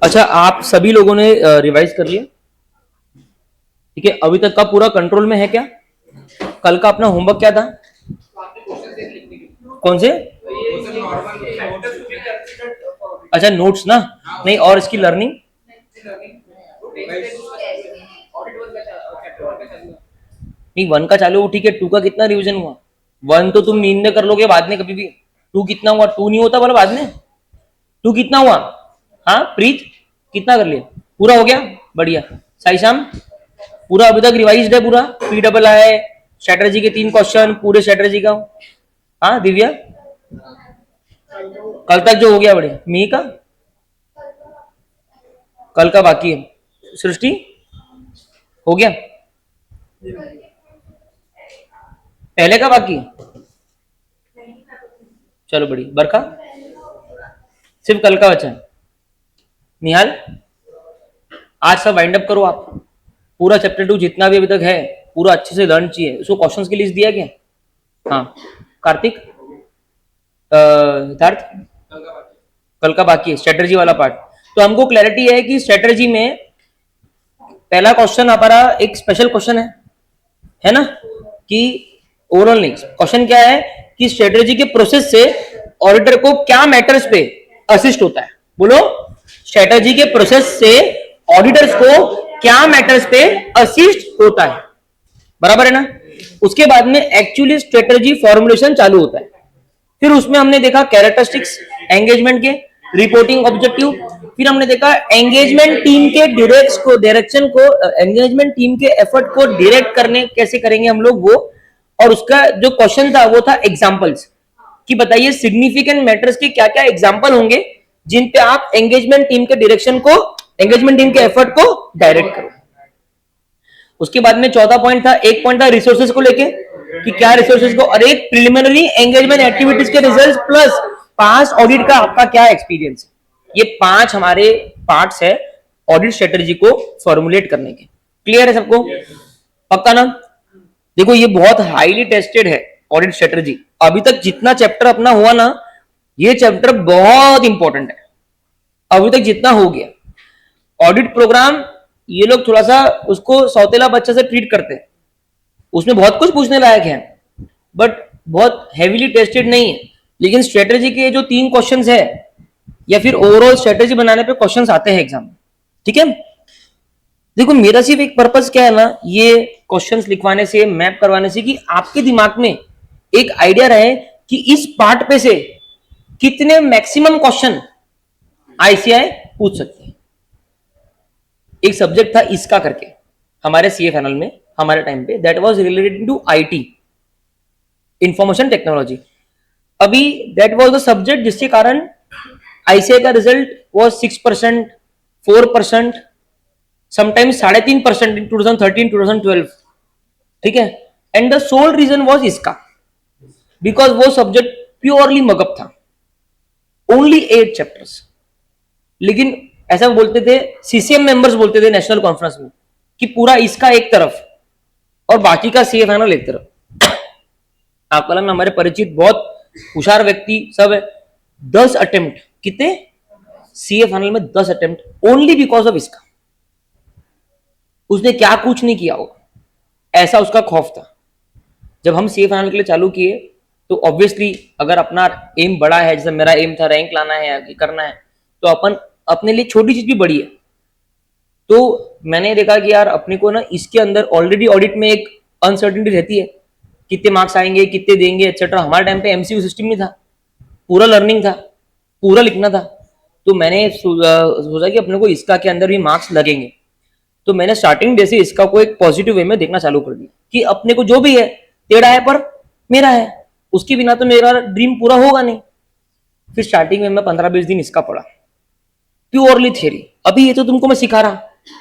अच्छा, आप सभी लोगों ने रिवाइज कर लिया? ठीक है, अभी तक का पूरा कंट्रोल में है क्या? कल का अपना होमवर्क क्या था? कौन से? अच्छा, नोट्स ना? नहीं, और इसकी लर्निंग? नहीं, 1 का चालू ठीक है, 2 का कितना रिवीजन हुआ? 1 तो तुम नींद में कर लोगे बाद में कभी भी। 2 कितना हुआ? 2 नहीं होता बोला बाद में। 2 कितना हुआ? हाँ प्रीत, कितना कर लिया? पूरा हो गया, बढ़िया। साई शाम, पूरा अभी तक रिवाइज है पूरा? पी डबल आई स्ट्रेटजी के 3 क्वेश्चन पूरे स्ट्रेटजी का। हाँ दिव्या, कल तक जो हो गया बढ़िया। मी का कल का बाकी है। सृष्टि हो गया, पहले का बाकी है। चलो बढ़िया। बरखा सिर्फ कल का बचा है। निहाल, आज सब वाइंड अप करो आप। पूरा चैप्टर 2 जितना भी अभी तक है पूरा अच्छे से लर्न चाहिए। उसको क्वेश्चंस की लिस्ट दिया क्या? हाँ। कार्तिक, सिद्धार्थ, कल का बाकी है स्ट्रेटजी वाला पार्ट। तो हमको क्लैरिटी है कि स्ट्रेटजी में पहला क्वेश्चन हमारा एक स्पेशल क्वेश्चन है ना? कि ओवरऑल नहीं, क्वेश्चन क्या है कि स्ट्रेटजी के प्रोसेस से ऑडिटर को क्या मैटर्स पे असिस्ट होता है? बोलो, स्ट्रेटजी के प्रोसेस से ऑडिटर्स को क्या मैटर्स पे असिस्ट होता है? बराबर है ना? उसके बाद में एक्चुअली स्ट्रेटजी फॉर्मुलेशन चालू होता है। फिर उसमें हमने देखा कैरेक्टरिस्टिक्स एंगेजमेंट के, रिपोर्टिंग ऑब्जेक्टिव। फिर हमने देखा एंगेजमेंट टीम के डायरेक्शन को, एंगेजमेंट टीम के एफर्ट को डायरेक्ट करने कैसे करेंगे हम लोग वो। और उसका जो क्वेश्चन था वो था एग्जांपल्स, कि बताइए सिग्निफिकेंट मैटर्स के क्या क्या एग्जांपल होंगे जिन पे आप एंगेजमेंट टीम के डायरेक्शन को, एंगेजमेंट टीम के एफर्ट को डायरेक्ट करो। उसके बाद में चौथा पॉइंट था, एक पॉइंट था रिसोर्सेज को लेके, कि क्या रिसोर्सेज को, और एक प्रिलिमिनरी एंगेजमेंट एक्टिविटीज के रिजल्ट प्लस पास ऑडिट का आपका क्या एक्सपीरियंस है। ये 5 हमारे पार्ट्स है ऑडिट स्ट्रेटजी को फॉर्मुलेट करने के। क्लियर है सबको? पक्का ना? देखो ये बहुत हाईली टेस्टेड है ऑडिट स्ट्रेटजी। अभी तक जितना चैप्टर अपना हुआ ना, ये चैप्टर बहुत इंपॉर्टेंट है। अभी तक जितना हो गया ऑडिट प्रोग्राम, ये लोग थोड़ा सा उसको सौतेला बच्चा से ट्रीट करते हैं। उसमें बहुत कुछ पूछने लायक है बट बहुत हेवीली टेस्टेड नहीं है। लेकिन स्ट्रेटजी के जो 3 क्वेश्चंस है या फिर ओवरऑल स्ट्रेटजी बनाने पे क्वेश्चंस आते हैं एग्जाम में। ठीक है, देखो मेरा सिर्फ एक पर्पस क्या है ना, ये क्वेश्चंस लिखवाने से, मैप करवाने से, कि आपके दिमाग में एक आइडिया रहे कि इस पार्ट पे से कितने मैक्सिमम क्वेश्चन आईसीआई पूछ सकते हैं। एक सब्जेक्ट था इसका करके हमारे सीए फाइनल में, हमारे टाइम पे, that was related to IT, information technology. अभी दैट वाज द सब्जेक्ट जिसके कारण आईसीआई का रिजल्ट वाज 6%, 4%, समटाइम्स 3.5% इन 2013 2012। ठीक है, and the sole reason was इसका, बिकॉज वो सब्जेक्ट प्योरली मगअप था, ओनली 8 चैप्टर्स। लेकिन ऐसा बोलते थे सीसीएम मेंबर्स, बोलते थे नेशनल कॉन्फ्रेंस में कि पूरा इसका एक तरफ और बाकी का सीए फाइनल एक तरफ। आकलन में हमारे परिचित बहुत होशियार व्यक्ति सब है, 10 अटेम्प्ट, कितने सीए फाइनल में 10 अटेम्प्ट ओनली बिकॉज ऑफ इसका। उसने क्या कुछ नहीं किया होगा, ऐसा उसका खौफ था। जब हम सीए फाइनल के लिए चालू किए तो ऑब्वियसली अगर अपना एम बड़ा है, जैसे मेरा एम था रैंक लाना है या करना है, तो अपन अपने लिए छोटी चीज भी बड़ी है। तो मैंने देखा कि यार अपने को ना इसके अंदर ऑलरेडी ऑडिट में एक अनसर्टेनिटी रहती है, कितने मार्क्स आएंगे, कितने देंगे एक्सेट्रा। हमारे टाइम पे एमसीक्यू सिस्टम नहीं था, पूरा लर्निंग था, पूरा लिखना था। तो मैंने सोचा कि अपने को इसका के अंदर भी मार्क्स लगेंगे। तो मैंने स्टार्टिंग डे से इसका को एक पॉजिटिव वे में देखना चालू कर दिया कि अपने को जो भी है टेढ़ा है पर मेरा है, उसके बिना तो मेरा ड्रीम पूरा होगा नहीं। फिर स्टार्टिंग में मैं 15-20 दिन इसका पढ़ा, प्योरली थियरी। अभी ये तो तुमको मैं सिखा रहा,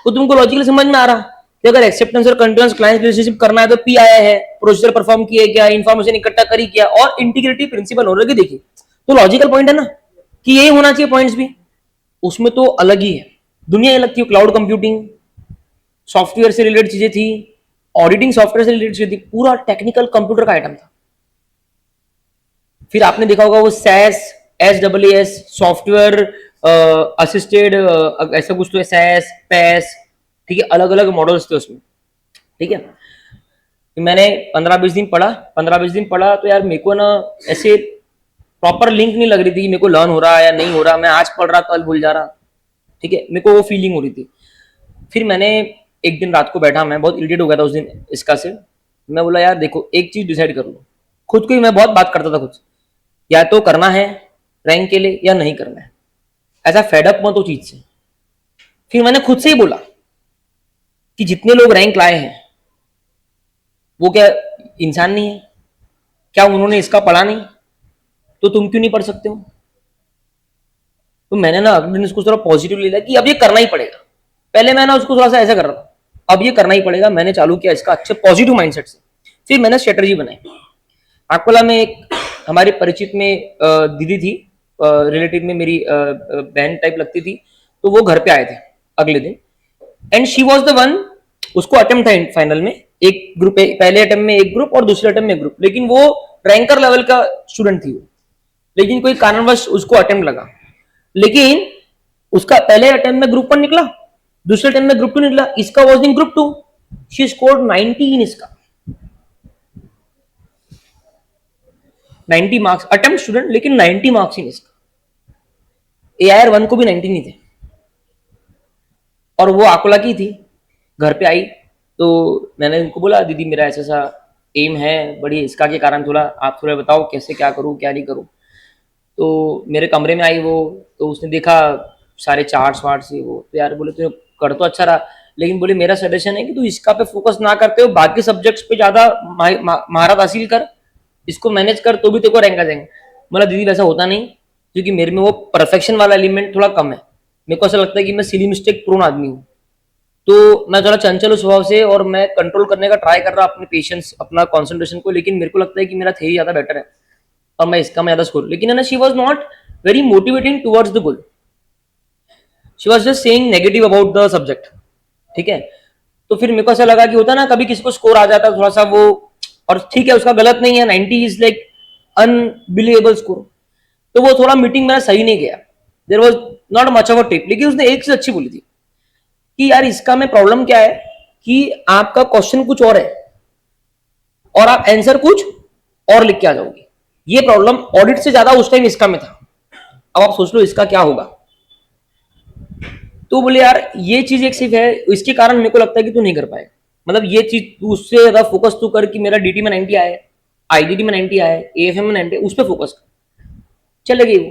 तो तुमको लॉजिकली समझ में आ रहा कि अगर एक्सेप्टेंस और कंटिन्यूअस क्लाइंट रिलेशनशिप करना है तो पी आया है, प्रोसीजर परफॉर्म किए क्या, इन्फॉर्मेशन इकट्ठा करी क्या, और इंटीग्रिटी प्रिंसिपल हो रहा है। देखिए तो लॉजिकल पॉइंट है ना कि यही होना चाहिए पॉइंट्स भी। उसमें तो अलग ही है, दुनिया अलग थी। क्लाउड कंप्यूटिंग, सॉफ्टवेयर से रिलेटेड चीजें थी, ऑडिटिंग सॉफ्टवेयर से रिलेटेड चीजें थी, पूरा टेक्निकल कंप्यूटर का आइटम था। फिर आपने देखा होगा वो सैस, SWS सॉफ्टवेयर असिस्टेड ऐसा कुछ तो एसएस पैस, ठीक है, अलग अलग मॉडल्स थे उसमें, ठीक है। तो मैंने 15-20 दिन पढ़ा, 15-20 दिन पढ़ा तो यार मेरे को ना ऐसे प्रॉपर लिंक नहीं लग रही थी कि मेरे को लर्न हो रहा है या नहीं हो रहा, मैं आज पढ़ रहा कल भूल जा रहा, ठीक है, मेरे को वो फीलिंग हो रही थी। फिर मैंने एक दिन रात को बैठा, मैं बहुत इरिटेट हो गया था उस दिन इसका से, मैं बोला यार देखो एक चीज डिसाइड कर लो खुद को ही, मैं बहुत बात करता था खुद से, या तो करना है रैंक के लिए या नहीं करना है, ऐसा फेडअप मत हो चीज से। फिर मैंने खुद से ही बोला कि जितने लोग रैंक लाए हैं वो क्या इंसान नहीं है, क्या उन्होंने इसका पढ़ा नहीं, तो तुम क्यों नहीं पढ़ सकते हो। तो मैंने ना अगले दिन उसको थोड़ा पॉजिटिव लिया कि अब ये करना ही पड़ेगा। पहले मैं ना उसको थोड़ा सा ऐसा कर रहा था, अब ये करना ही पड़ेगा, मैंने चालू किया इसका अच्छे पॉजिटिव माइंडसेट से। फिर मैंने स्ट्रेटजी बनाई। आकोला में एक हमारे परिचित में दीदी थी, रिलेटिव में मेरी बहन टाइप लगती थी, तो वो घर पे आए थे अगले दिन, and she was the one, उसको अटेम्प्ट था फाइनल में, एक ग्रुप, पहले अटेम्प्ट में एक ग्रुप और दूसरे अटेम्प्ट में एक ग्रुप, लेकिन वो रैंकर लेवल का स्टूडेंट थी वो, लेकिन कोई कारणवश उसको अटेम्प्ट लगा, लेकिन उसका पहले अटेम्प्ट में ग्रुप 1 निकला, दूसरे अटेम्प्ट में ग्रुप 2 निकला, इसका was in group 2, she scored 90 इन इसका, 90 मार्क्स, अटेम्प्ट स्टूडेंट लेकिन 90 मार्क्स इन इसका। AIR 1 को भी 90 नहीं थे, और वो आकोला की थी। घर पे आई तो मैंने उनको बोला दीदी मेरा ऐसा ऐसा एम है बड़ी, इसका के कारण थोड़ा आप थोड़ा बताओ कैसे क्या करूँ क्या नहीं करूँ। तो मेरे कमरे में आई वो, तो उसने देखा सारे चार्ट्स वार्ट्स ये वो, तो यार बोले तू कर तो अच्छा रहा, लेकिन बोले मेरा सजेशन है कि तू इसका पे फोकस ना करते हो, बाकी सब्जेक्ट्स पे ज्यादा महारत हासिल कर, इसको मैनेज कर, तो भी तेरे को रैंक आ जाएंगे। मतलब दीदी वैसा होता नहीं, क्योंकि मेरे में वो परफेक्शन वाला एलिमेंट थोड़ा कम है, मेरे को ऐसा लगता है कि मैं सिली मिस्टेक प्रोन आदमी हूँ, तो मैं थोड़ा चंचल उस स्वभाव से, और मैं कंट्रोल करने का ट्राई कर रहा अपने पेशेंस अपना कॉन्सेंट्रेशन को, लेकिन मेरे को लगता है कि मेरा थ्योरी ज्यादा बेटर है और मैं इसका मैं ज्यादा स्कोर, लेकिन है ना she was not very motivating towards the goal, she was just saying negative about the subject, ठीक है। तो फिर मेरे को ऐसा लगा कि होता ना कभी किसी को स्कोर आ जाता है थोड़ा सा वो, और ठीक है उसका गलत नहीं है, 90 इज लाइक अनबिलीवेबल स्कोर, तो वो थोड़ा मीटिंग मेरा सही नहीं गया, there was not much of a tip, लेकिन उसने एक चीज अच्छी बोली थी कि यार इसका में प्रॉब्लम क्या है कि आपका क्वेश्चन कुछ और है और आप आंसर कुछ और लिख के आ जाओगे, ये प्रॉब्लम ऑडिट से ज्यादा उस टाइम इसका में था। अब आप सोच लो इसका क्या होगा। तो बोले यार ये चीज एक सिर्फ है, इसके कारण मेरे को लगता है कि तू नहीं कर पाएगा, मतलब ये चीज तू उससे ज्यादा फोकस तू कर कि मेरा DT में 90 आए, IDT में 90 आए, AFM में 90, उस पर फोकस कर। चले गई वो,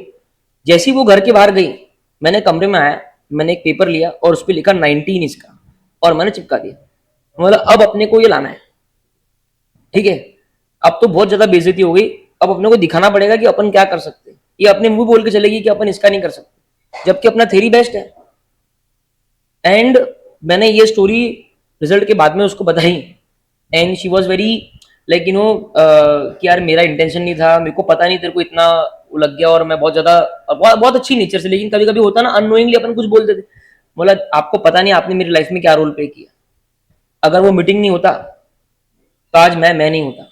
जैसी वो घर के बाहर गई, मैंने कमरे में आया, मैंने एक पेपर लिया और उस पर लिखा 19 इसका, और मैंने चिपका दिया, मतलब अब अपने को ये लाना है, ठीक है। अब तो बहुत ज्यादा बेइज्जती हो गई, अब अपने को दिखाना पड़ेगा कि अपन क्या कर सकते हैं, ये अपने मुंह बोल के चलेगी कि अपन इसका नहीं कर सकते, जबकि अपना थ्योरी बेस्ट है। एंड मैंने ये स्टोरी रिजल्ट के बाद में उसको बताई, and she was very like you know कि यार मेरा इंटेंशन नहीं था, मेरे को पता नहीं तेरे को इतना लग गया, और मैं बहुत ज्यादा बहुत अच्छी नेचर से, लेकिन कभी कभी होता ना अननोइंगली अपन कुछ बोल देते। बोला आपको पता नहीं आपने मेरी लाइफ में क्या रोल प्ले किया, अगर वो मीटिंग नहीं होता तो आज मैं नहीं होता।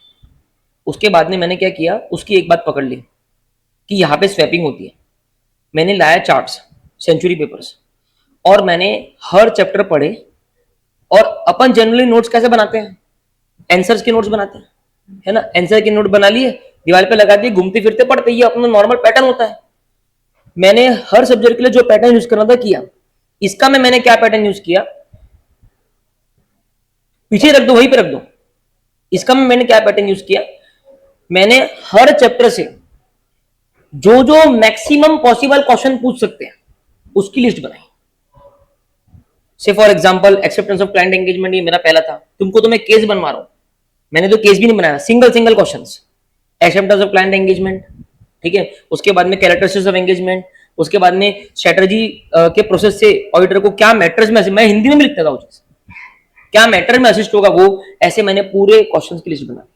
उसके बाद में मैंने क्या किया, उसकी एक बात पकड़ ली कि यहाँ पे स्वैपिंग होती है, मैंने लाया चार्ट्स, सेंचुरी पेपर्स, और मैंने हर चैप्टर पढ़े, और अपन जनरली नोट्स कैसे बनाते हैं, आंसर्स के नोट्स बनाते हैं, है ना, आंसर के नोट बना लिए, दीवार पे लगा दिए, घूमते फिरते पढ़ते, ये अपना नॉर्मल पैटर्न होता है। मैंने हर सब्जेक्ट के लिए जो पैटर्न यूज करना था किया, इसका में मैंने क्या पैटर्न यूज किया, पीछे रख दो वहीं पे रख दो, इसका में मैंने क्या पैटर्न यूज किया, मैंने हर चैप्टर से जो जो मैक्सिमम पॉसिबल क्वेश्चन पूछ सकते हैं उसकी लिस्ट बनाई। से for example acceptance of client engagement, ये मेरा पहला था, तुमको तो मैं केस बनवा रहा हूं, मैंने तो केस भी नहीं बनाया, single single questions, acceptance of client engagement, ठीक है, उसके बाद में कैरेक्टरिस्टिक्स ऑफ एंगेजमेंट, उसके बाद में स्ट्रेटजी के प्रोसेस से ऑडिटर को क्या मैटर्स में, मैं हिंदी में भी लिखता था वो चीज, क्या मैटर में असिस्ट होगा वो, ऐसे मैंने पूरे क्वेश्चंस की लिस्ट बना।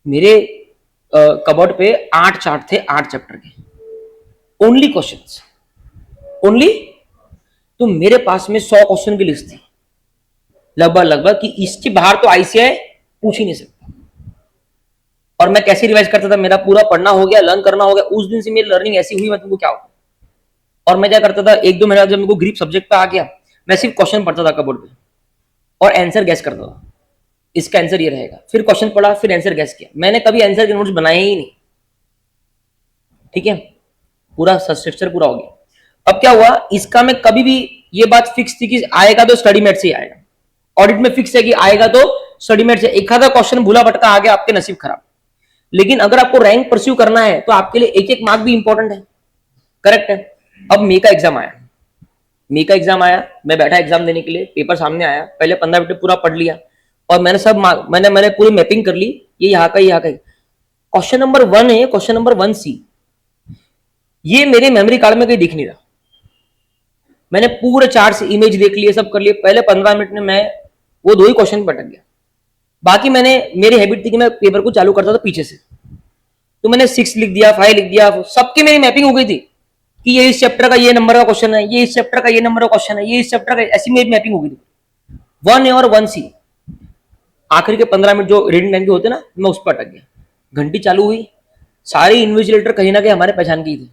मेरे कबर्ड पे 8 चार्ट थे 8 चैप्टर के, ओनली क्वेश्चंस, ओनली। तो मेरे पास में 100 क्वेश्चन की लिस्ट थी लगभग लगभग, कि इसके बाहर तो ICAI पूछ ही नहीं सकता। और मैं कैसे रिवाइज करता था, मेरा पूरा पढ़ना हो गया, लर्न करना हो गया, उस दिन से मेरी लर्निंग ऐसी हुई, मैं तुमको क्या होता, और मैं क्या करता था, एक दो महीना जब मेरे को ग्रीप सब्जेक्ट पे आ गया, मैं सिर्फ क्वेश्चन पढ़ता था कबोर्ड पे और आंसर गैस करता था, इसका आंसर ये रहेगा, फिर क्वेश्चन पढ़ा, फिर आंसर गैस किया। मैंने कभी आंसर के नोट्स बनाए ही नहीं, ठीक है, पूरा स्ट्रक्चर पूरा हो गया। अब क्या हुआ, इसका मैं कभी भी, ये बात फिक्स थी कि आएगा तो स्टडी मेट से ही आएगा, ऑडिट में फिक्स है कि आएगा तो स्टडी मेट से। एक आधा क्वेश्चन भूला भटका आ गया, आपके नसीब खराब। लेकिन अगर आपको रैंक परस्यू करना है तो आपके लिए एक एक मार्क भी इंपॉर्टेंट है, करेक्ट है। अब मे का एग्जाम आया, मे का एग्जाम आया, मैं बैठा एग्जाम देने के लिए, पेपर सामने आया, पहले 15 मिनट पूरा पढ़ लिया और मैंने सब मैंने पूरी मैपिंग कर ली, ये यहाँ का यहाँ का। क्वेश्चन नंबर 1 है, क्वेश्चन नंबर 1C, ये मेरे मेमोरी कार्ड में कहीं दिख नहीं रहा। मैंने पूरे चार्ट से इमेज देख लिए, सब कर लिए, पहले 15 मिनट में मैं वो 2 ही क्वेश्चन पटक गया। बाकी मैंने, मेरी हैबिट थी कि मैं पेपर को चालू करता था पीछे से, तो मैंने 6 लिख दिया, 5 लिख दिया, सबकी मेरी मैपिंग हो गई थी कि ये इस चैप्टर का ये नंबर का क्वेश्चन है, ये इस चैप्टर का ये नंबर का क्वेश्चन है, ये इस चैप्टर का, ऐसी मेरी मैपिंग हो गई थी। 1A और 1C, आखिर के 15 मिनट जो रीडिंग टाइम के होते ना, मैं उस पर अटक गया। घंटी चालू हुई, सारे इन्विजिलेटर कहीं ना कहीं हमारे पहचान की थे,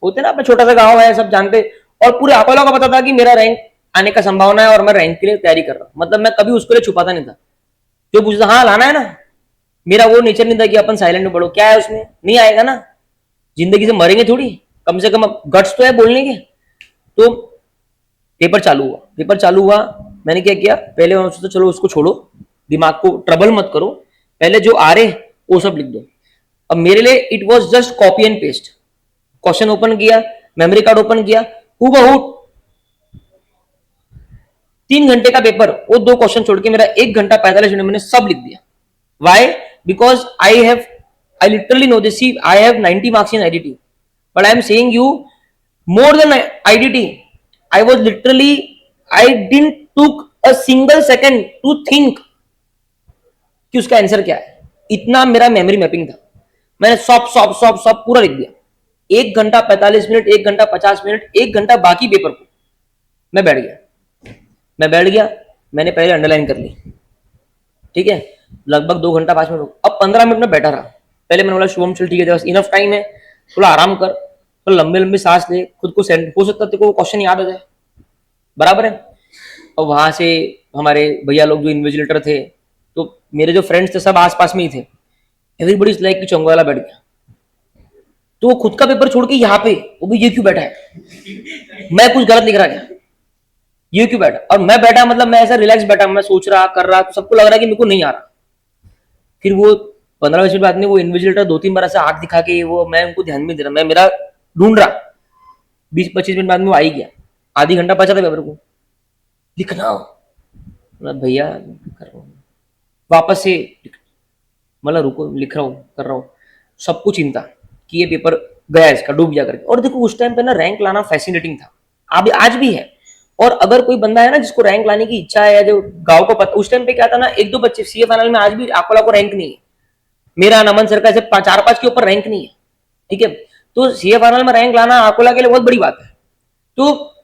होते ना, अपना छोटा सा गाँव है, सब जानते, और पूरे आकोला का पता था कि मेरा रैंक आने का संभावना है और मैं रैंक के लिए तैयारी कर रहा हूँ। मतलब मैं कभी उसके लिए छुपाता नहीं था, जो पूछता हाँ लाना है ना, मेरा वो नेचर नहीं था कि अपन साइलेंट में पढ़ो, क्या है उसमें, नहीं आएगा ना, जिंदगी से मरेंगे थोड़ी, कम से कम गट्स तो है बोलने के। तो पेपर चालू हुआ, पेपर चालू हुआ, मैंने क्या किया, पहले मैं सोचा चलो उसको छोड़ो, दिमाग को ट्रबल मत करो, पहले जो आ रहे वो सब लिख दो। अब मेरे लिए it was just copy and paste, question open किया, मेमोरी कार्ड ओपन किया, हूबहू 3 घंटे का पेपर, वो 2 क्वेश्चन छोड़ के मेरा 1 घंटा 45 मिनट मैंने सब लिख दिया। Why? Because I literally know this, I have 90 marks in IDT, but I am saying you more than IDT, I was literally, I didn't took a single second to think कि उसका answer क्या है, इतना मेरा memory mapping था। मैंने सब पूरा लिख दिया। 1 घंटा 45 मिनट, 1 घंटा 50 मिनट, 1 घंटा बाकी पेपर को मैं बैठ गया, मैंने पहले अंडरलाइन कर ली, ठीक है, लगभग 2 घंटा 5 मिनट। अब 15 मिनट में बैठा रहा, पहले मैंने बोला शुभम चल ठीक है, बस इनफ टाइम है, थोड़ा आराम कर, तो लंबे लंबे सांस ले, खुद को सेंड, हो सकता है तेरे को क्वेश्चन याद हो जाए, बराबर है। और वहां से हमारे भैया लोग जो इन्विजिलेटर थे, तो मेरे जो फ्रेंड्स थे सब आसपास में ही थे, एवरीबडी इज लाइक कि चौंगा बैठ गया, तो वो खुद का पेपर छोड़ के यहाँ पे, वो भी ये क्यों बैठा है, मैं कुछ गलत लिख रहा क्या, ये क्यों बैठा, और मैं बैठा मतलब मैं ऐसा रिलैक्स बैठा, मैं सोच रहा कर रहा, तो सबको लग रहा है कि मेरे को नहीं आ रहा। फिर वो 15-20 मिनट बाद में वो इन्विजिलेटर 2-3 बार ऐसा आंख दिखा के, वो मैं उनको ध्यान में दे रहा, मैं मेरा ढूंढ रहा, 20-25 मिनट बाद में वो आ ही गया, आधी घंटा बचा था पेपर को लिखना, मतलब भैया कर रहा हूँ वापस से, मतलब रुको लिख रहा हूँ कर रहा हूँ, सबको चिंता कि ये पेपर गया इसका, डूब गया करके। और देखो उस टाइम पे ना रैंक लाना फैसिनेटिंग था, अब आज भी है। और अगर कोई बंदा है ना जिसको रैंक लाने की इच्छा है, या जो गांव को पता, उस टाइम पे क्या था ना, 1-2 बच्चे सीए फाइनल में, आज भी अकोला को रैंक नहीं है, मेरा नमन सर का ऐसे 4-5 के ऊपर रैंक नहीं है, ठीक है। तो सीए फाइनल में रैंक लाना अकोला के लिए बहुत बड़ी बात है। तो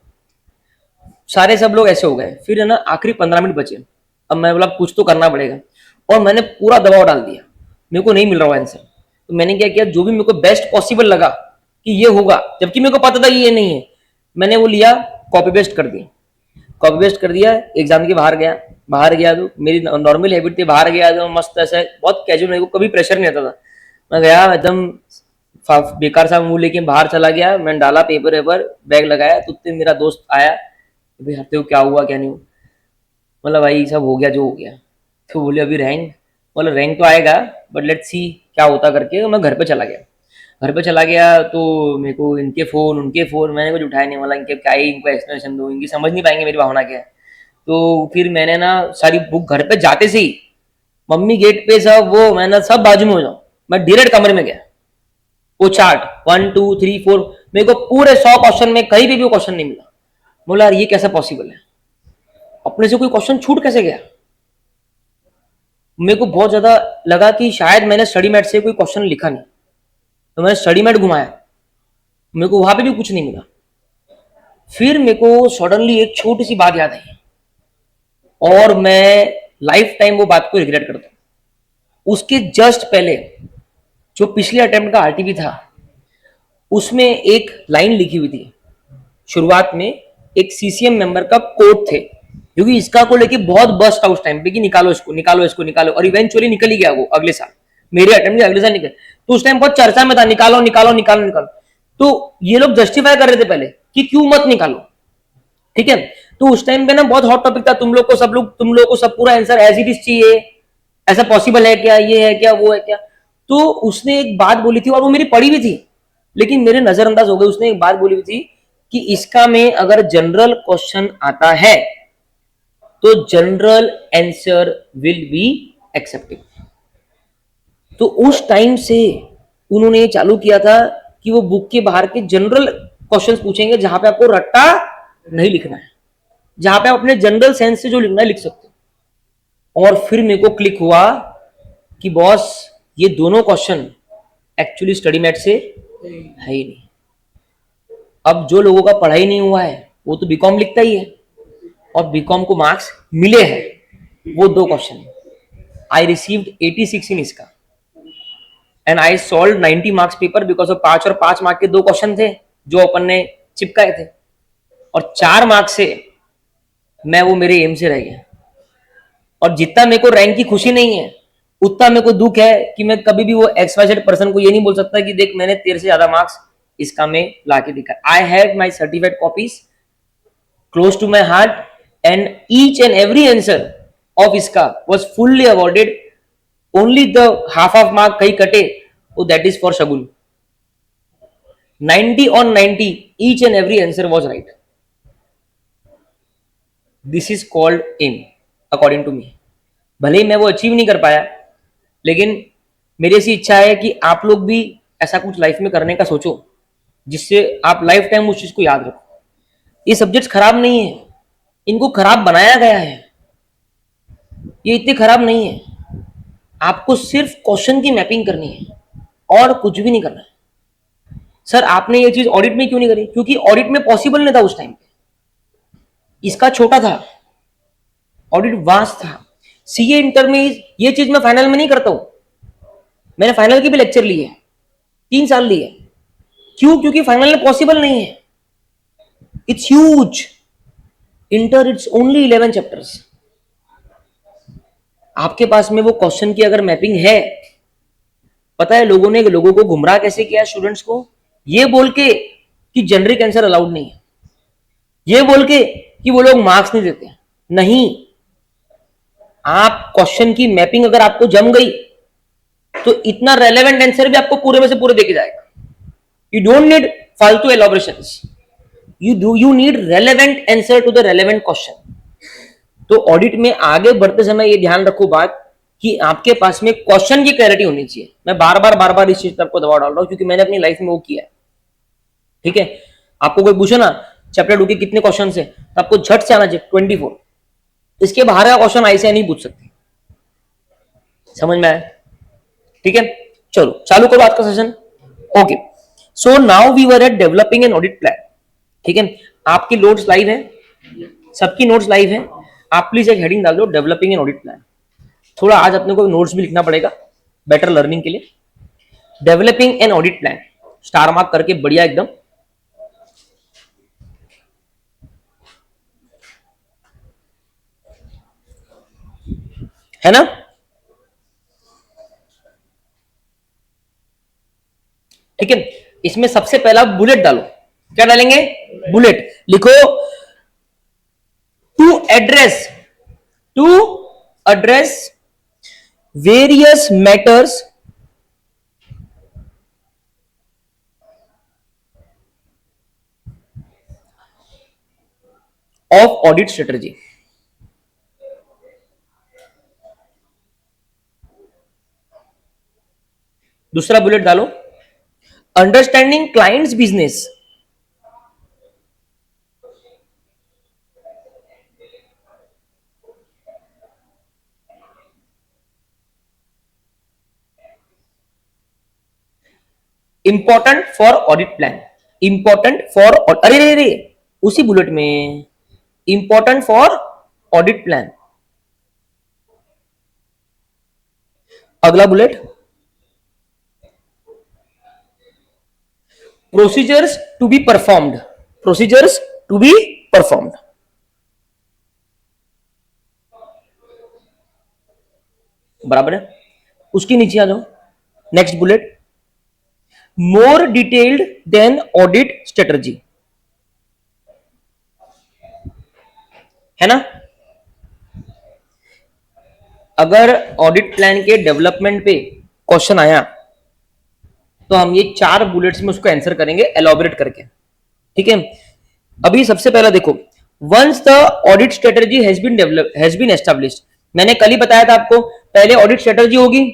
सारे सब लोग ऐसे हो गए, फिर है ना आखिरी 15 मिनट बचे, अब मैं बोला कुछ तो करना पड़ेगा, और मैंने पूरा दबाव डाल दिया, मेरे को नहीं मिल रहा आंसर, तो मैंने क्या किया, जो भी मेरे को बेस्ट पॉसिबल लगा कि ये होगा, जबकि मेरे को पता था कि ये नहीं है, मैंने वो लिया, कॉपी पेस्ट कर दिया, कॉपी पेस्ट कर दिया, एग्जाम के बाहर गया तो मेरी नॉर्मल हैबिट थी, बाहर गया तो मस्त ऐसा बहुत कैजुअल, मेरे को कभी प्रेशर नहीं आता था, मैं गया एकदम बेकार सा मुंह लेके बाहर चला गया, मैंने डाला पेपर बैग लगाया, तो मेरा दोस्त आया, भाई हफ्ते को क्या हुआ क्या नहीं हुआ, मतलब भाई सब हो गया जो हो गया, तो बोले अभी रैंक, मतलब रैंक तो आएगा बट लेट्स सी क्या होता करके। तो मैं घर पे चला गया, तो मेरे को इनके फोन उनके फोन, मैंने कुछ उठाया नहीं, वाला इनके क्या ही इनको एक्सप्लेनेशन दूँ, इनकी समझ नहीं पाएंगे मेरी भावना क्या है। तो फिर मैंने ना सारी बुक घर पे जाते से ही, मम्मी गेट पे सब वो, मैंने सब बाजू में हो जाऊँ, मैं डायरेक्ट कमरे में गया, वो चार्ट 1 2 3 4, मेरे को पूरे 100 क्वेश्चन में कहीं भी वो क्वेश्चन नहीं मिला। बोला यार ये कैसा पॉसिबल है, अपने से कोई क्वेश्चन छूट कैसे गया। मेरे को बहुत ज्यादा लगा कि शायद मैंने स्टडी मैट से कोई क्वेश्चन लिखा नहीं, तो मैंने स्टडी मैट घुमाया, मेरे को वहां पे भी कुछ नहीं मिला। फिर मेरे को सडनली एक छोटी सी बात याद आई, और मैं लाइफ टाइम वो बात को रिग्रेट करता हूं। उसके जस्ट पहले जो पिछले अटेम्प्ट का आरटीपी था, उसमें एक लाइन लिखी हुई थी शुरुआत में एक सीसीएम मेंबर का कोट थे, क्योंकि इसका को लेके बहुत बस्ट था उस टाइम पे कि निकालो इसको निकालो इसको निकालो, और इवेंचुअली निकल ही गया वो अगले साल, मेरे अटेम्प्ट अगले साल निकल। तो उस टाइम बहुत चर्चा में था निकालो निकालो निकालो निकालो। तो ये लोग जस्टिफाई कर रहे थे पहले कि क्यों मत निकालो, ठीक है। तो उस टाइम पे ना बहुत हॉट टॉपिक था, तुम लोग को सब पूरा आंसर एज इट इज चाहिए, ऐसा पॉसिबल है क्या, ये है क्या, वो है क्या। तो उसने एक बात बोली थी और वो मेरी पढ़ी भी थी, लेकिन मेरे नजरअंदाज हो गई। उसने एक बात बोली हुई थी कि इसका में अगर जनरल क्वेश्चन आता है तो general answer will be accepted. तो उस टाइम से उन्होंने ये चालू किया था कि वो बुक के बाहर के जनरल क्वेश्चंस पूछेंगे, जहां पे आपको रट्टा नहीं लिखना है, जहां पे आप अपने जनरल सेंस से जो लिखना है लिख सकते हो। और फिर मेरे को क्लिक हुआ कि बॉस ये दोनों क्वेश्चन एक्चुअली स्टडी मैट से है ही नहीं। अब जो लोगों का पढ़ाई नहीं हुआ है वो तो बीकॉम लिखता ही है, और बीकॉम को मार्क्स मिले हैं वो दो क्वेश्चन। आई रिसीव्ड 86 इन इसका, and I solve 90 marks paper because of 5 और 5 मार्क के दो क्वेश्चन थे जो अपन ने चिपकाए थे, और 4 मार्क्स से मैं वो मेरे एम से रह गया। और जितना मेरे को रैंक की खुशी नहीं है, उतना मेरे को दुख है कि मैं कभी भी वो XYZ पर्सन को ये नहीं बोल सकता कि देख मैंने तेरे से ज्यादा मार्क्स इसका में लाके दिखा। I have my certified copies close to my heart, and each and every answer of iska was fully awarded. Only the half of mark kahi kate, oh that is for shagun. 90 on 90, each and every answer was right. This is called aim according to me. भले ही मैं वो achieve नहीं कर पाया, लेकिन मेरी ऐसी इच्छा है कि आप लोग भी ऐसा कुछ लाइफ में करने का सोचो जिससे आप लाइफ टाइम उस चीज को याद रखो। ये सब्जेक्ट्स खराब नहीं है, इनको खराब बनाया गया है, ये इतने खराब नहीं है। आपको सिर्फ क्वेश्चन की मैपिंग करनी है और कुछ भी नहीं करना है। सर आपने ये चीज ऑडिट में क्यों नहीं करी? क्योंकि ऑडिट में पॉसिबल नहीं था उस टाइम पे, इसका छोटा था, ऑडिट वास्ट था। सीए इंटर में ये चीज मैं फाइनल में नहीं करता हूं, मैंने फाइनल की भी लेक्चर ली है, 3 साल लिए। क्यों? क्योंकि फाइनल में पॉसिबल नहीं है, it's huge. Inter it's only 11 chapters. आपके पास में वो क्वेश्चन की अगर मैपिंग है, पता है लोगों को गुमराह कैसे किया, स्टूडेंट्स को ये बोल के कि जेनरिक आंसर अलाउड नहीं है, ये बोल के कि वो लोग मार्क्स नहीं देते। नहीं, आप क्वेश्चन की मैपिंग अगर आपको जम गई तो इतना रेलेवेंट आंसर भी आपको पूरे में से पूरे देके जाएगा। यू डोंट नीड फालतू elaborations, you need relevant answer to the relevant question. तो ऑडिट में आगे बढ़ते समय ये ध्यान रखो बात कि आपके पास में क्वेश्चन की क्लैरिटी होनी चाहिए। मैं बार बार इस चीज पर आपको दबाव डाल रहा हूं क्योंकि मैंने अपनी लाइफ में वो किया है, ठीक है। आपको कोई पूछे ना चैप्टर 2 के कितने क्वेश्चन है, तो आपको झट से आना चाहिए 24। इसके बाहर का क्वेश्चन ऐसे नहीं पूछ सकते। समझ में आया? ठीक है, चलो चालू करो आज का session. Okay, so now we were at developing an audit plan. ठीक है, आपकी नोट्स लाइव है, सबकी नोट्स लाइव है। आप प्लीज एक हेडिंग डाल दो, डेवलपिंग एन ऑडिट प्लान। थोड़ा आज अपने को नोट्स भी लिखना पड़ेगा बेटर लर्निंग के लिए। Developing an audit plan, star mark करके बढ़िया एकदम। है ना? ठीक है, इसमें सबसे पहला बुलेट डालो। क्या डालेंगे? बुलेट। लिखो to address various matters of audit strategy. दूसरा बुलेट डालो, understanding clients business. Important for audit plan, important for, अरे रे रे उसी बुलेट में इंपॉर्टेंट फॉर ऑडिट प्लान। अगला bullet, procedures to be performed. Procedures to be performed. बराबर है, उसके नीचे आ जाओ, next bullet, more detailed than audit strategy, है ना। अगर ऑडिट प्लान के डेवलपमेंट पे क्वेश्चन आया तो हम ये 4 बुलेट्स में उसको आंसर करेंगे एलॉबरेट करके, ठीक है। अभी सबसे पहला देखो, once the audit strategy has been established, मैंने कल ही बताया था आपको, पहले ऑडिट स्ट्रेटजी होगी,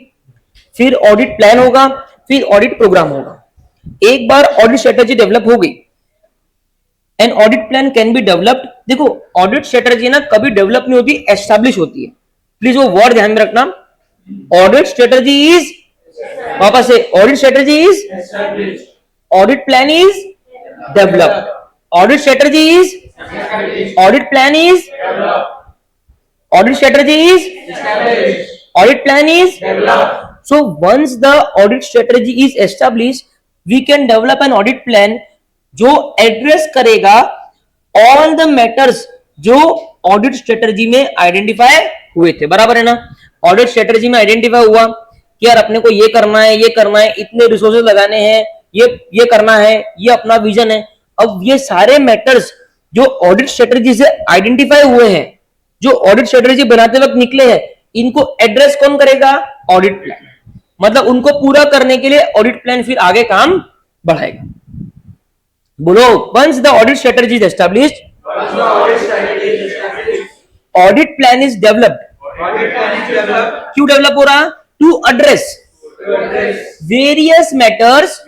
फिर ऑडिट प्लान होगा, फिर ऑडिट प्रोग्राम होगा। एक बार ऑडिट स्ट्रेटजी डेवलप हो गई, and audit plan can be developed. देखो ऑडिट स्ट्रेटजी ना कभी डेवलप नहीं होती, एस्टैब्लिश होती है, प्लीज वो वर्ड ध्यान में रखना। ऑडिट स्ट्रेटजी इज, वापस से, audit strategy is, audit plan is developed, audit strategy is, audit plan is, audit strategy is, audit plan is. So once the audit strategy is established, we can develop an audit plan जो address करेगा all the matters जो audit strategy में identify हुए थे। बराबर है ना, audit strategy में आइडेंटिफाई हुआ कि यार अपने को ये करना है, ये करना है, इतने रिसोर्सेज लगाने हैं, ये करना है, ये अपना विजन है। अब ये सारे मैटर्स जो ऑडिट स्ट्रेटजी से आइडेंटिफाई हुए हैं, जो ऑडिट स्ट्रेटजी बनाते वक्त निकले हैं, इनको एड्रेस कौन करेगा? Audit plan. मतलब उनको पूरा करने के लिए ऑडिट प्लान फिर आगे काम बढ़ाएगा। बोलो, once the audit strategy is established, audit plan is developed. क्यों डेवलप हो रहा? To address various matters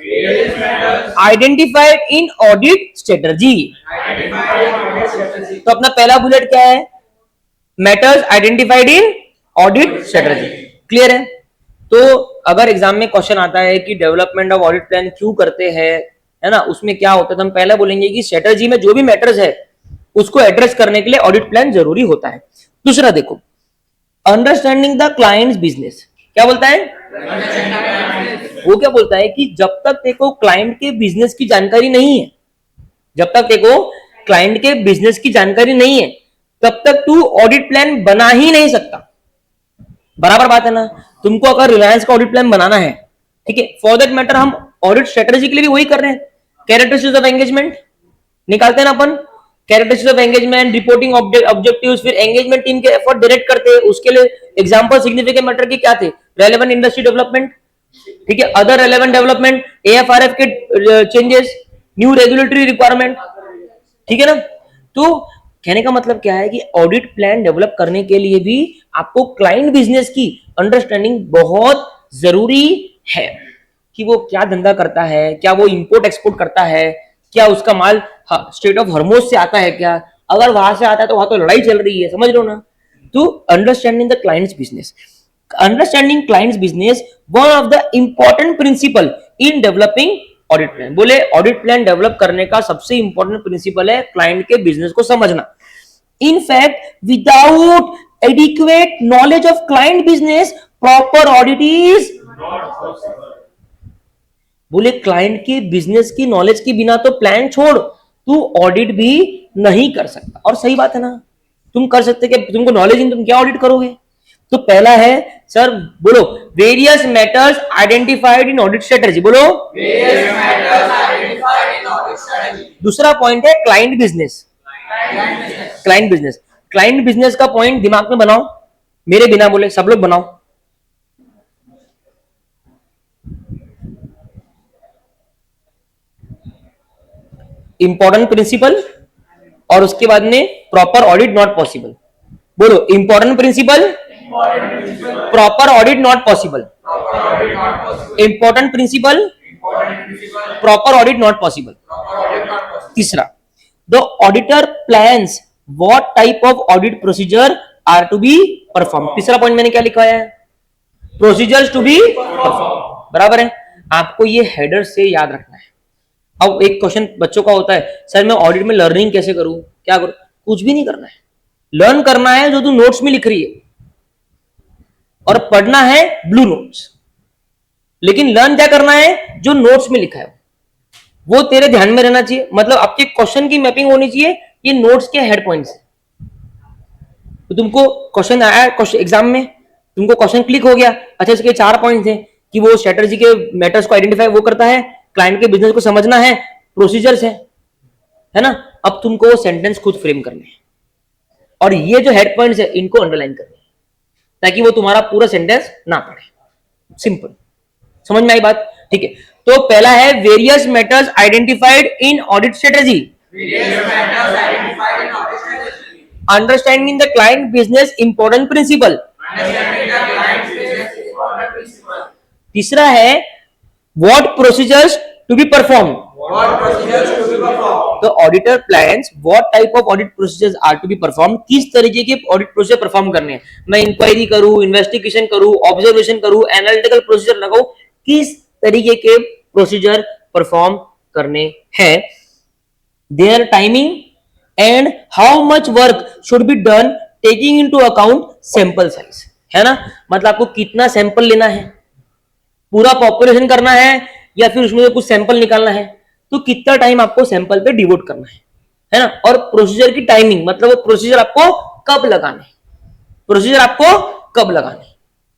identified in audit strategy. तो अपना पहला बुलेट क्या है? Matters identified in audit strategy. Clear है? तो अगर एग्जाम में क्वेश्चन आता है कि डेवलपमेंट ऑफ ऑडिट प्लान क्यों करते हैं, है ना, उसमें क्या होता है, तो हम पहले बोलेंगे कि स्ट्रेटजी में जो भी मैटर्स है उसको एड्रेस करने के लिए ऑडिट प्लान जरूरी होता है। दूसरा देखो, अंडरस्टैंडिंग द क्लाइंट्स बिजनेस। क्या बोलता है वो? क्या बोलता है कि जब तक देखो क्लाइंट के बिजनेस की जानकारी नहीं है, जब तक देखो क्लाइंट के बिजनेस की जानकारी नहीं है, तब तक तू ऑडिट प्लान बना ही नहीं सकता। बराबर बात है ना। तुमको अगर रिलायंस का ऑडिट प्लान बनाना है, ठीक है, फॉर दैट मैटर हम ऑडिट स्ट्रेटजी के लिए भी वही कर रहे हैं। कैरेक्टरिस्टिक्स ऑफ एंगेजमेंट निकालते हैं ना अपन, characteristics of engagement, reporting objectives, फिर एंगेजमेंट टीम के एफर्ट डायरेक्ट करते हैं। उसके लिए एग्जांपल सिग्निफिकेंट मैटर के क्या थे? रेलेवेंट इंडस्ट्री डेवलपमेंट, ठीक है, अदर रेलेवेंट डेवलपमेंट, एएफआरएफ के चेंजेस, न्यू रेगुलेटरी रिक्वायरमेंट, ठीक है ना। तो कहने का मतलब क्या है कि ऑडिट प्लान डेवलप करने के लिए भी आपको क्लाइंट बिजनेस की अंडरस्टैंडिंग बहुत जरूरी है कि वो क्या धंधा करता है, क्या वो इंपोर्ट एक्सपोर्ट करता है, क्या उसका माल स्टेट ऑफ हॉर्मोज से आता है, क्या अगर वहां से आता है तो वहां तो लड़ाई चल रही है, समझ लो ना। तो understanding the clients business, understanding clients business one of the important principle in developing audit plan. बोले ऑडिट प्लान डेवलप करने का सबसे इंपॉर्टेंट प्रिंसिपल है क्लाइंट के बिजनेस को समझना। In fact without adequate knowledge of client business proper audit is not possible. बोले client के बिजनेस की नॉलेज के बिना तो प्लान छोड़, तू ऑडिट भी नहीं कर सकता। और सही बात है ना, तुम कर सकते क्या? तुमको नॉलेज नहीं, तुम क्या ऑडिट करोगे? तो पहला है सर, बोलो, various matters identified in audit strategy. बोलो, various matters identified in audit strategy. दूसरा पॉइंट है client business. Client business, client business का पॉइंट दिमाग में बनाओ, मेरे बिना बोले सब लोग बनाओ। इंपॉर्टेंट प्रिंसिपल और उसके बाद में प्रॉपर ऑडिट नॉट पॉसिबल। बोलो, important principle, proper audit not possible. Important principle, proper audit not possible. तीसरा, the auditor plans what type of audit procedure are to be perform. तीसरा पॉइंट मैंने क्या लिखा है? Procedures to be perform. बराबर है, आपको ये हेडर से याद रखना है। अब एक क्वेश्चन बच्चों का होता है, सर मैं ऑडिट में लर्निंग कैसे करूं, क्या करूं? कुछ भी नहीं करना है, लर्न करना है जो तू नोट्स में लिख रही है, और पढ़ना है ब्लू नोट्स। लेकिन लर्न क्या करना है? जो नोट्स में लिखा है। वो तेरे ध्यान में रहना चाहिए, मतलब आपके क्वेश्चन की मैपिंग होनी चाहिए ये नोट्स के हेड पॉइंट्स। तो तुमको क्वेश्चन आया क्वेश्चन एग्जाम में, तुमको क्वेश्चन क्लिक हो गया, अच्छा इसके 4 पॉइंट थे कि वो स्ट्रेटजी के मैटर्स को आइडेंटिफाई वो करता है, क्लाइंट के बिजनेस को समझना है, प्रोसीजर्स है ना। अब तुमको वो सेंटेंस खुद फ्रेम करने हैं और ये जो हेड पॉइंट्स है इनको अंडरलाइन करने हैं ताकि वो तुम्हारा पूरा सेंटेंस ना पढ़े। सिंपल, समझ में आई बात? ठीक है, तो पहला है various matters identified in audit strategy, understanding the client business important principle. तीसरा है what procedures to be perform, तो auditor plans what type of audit procedures are to be perform, किस तरीके के ऑडिट प्रोसीजर परफॉर्म करने हैं। मैं inquiry करूं, इन्वेस्टिगेशन करूं, ऑब्जर्वेशन करूं, एनालिटिकल प्रोसीजर लगाऊं, किस तरीके के प्रोसीजर परफॉर्म करने हैं। Their timing and how much work should be done taking into account sample size, है ना, मतलब आपको कितना सैंपल लेना है, पूरा पॉपुलेशन करना है या फिर उसमें कुछ सैंपल निकालना है, तो कितना टाइम आपको सैंपल पे डिवोट करना है ना। और प्रोसीजर की टाइमिंग, मतलब वो प्रोसीजर आपको कब लगाने, प्रोसीजर आपको कब लगाने।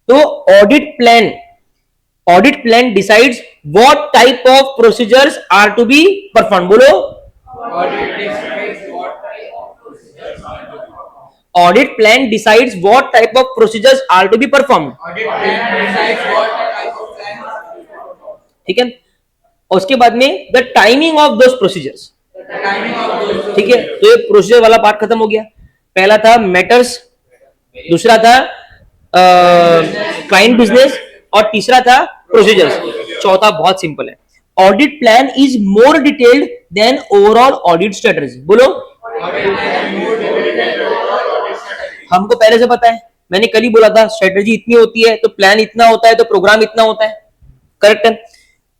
तो audit plan decides what type of procedures are to be perform, बोलो। Audit plan decides what type of procedures are to be perform, ठीक है। और उसके बाद में the timing of those procedures, ठीक है। तो ये प्रोसीजर वाला पार्ट खत्म हो गया। पहला था मैटर्स, दूसरा था क्लाइंट बिजनेस और तीसरा था प्रोसीजर्स, चौथा बहुत सिंपल है, audit plan is more detailed than overall audit strategy, बोलो। हमको पहले से पता है, मैंने कल ही बोला था स्ट्रेटजी इतनी होती है तो प्लान इतना होता है तो प्रोग्राम इतना होता है, करेक्ट है।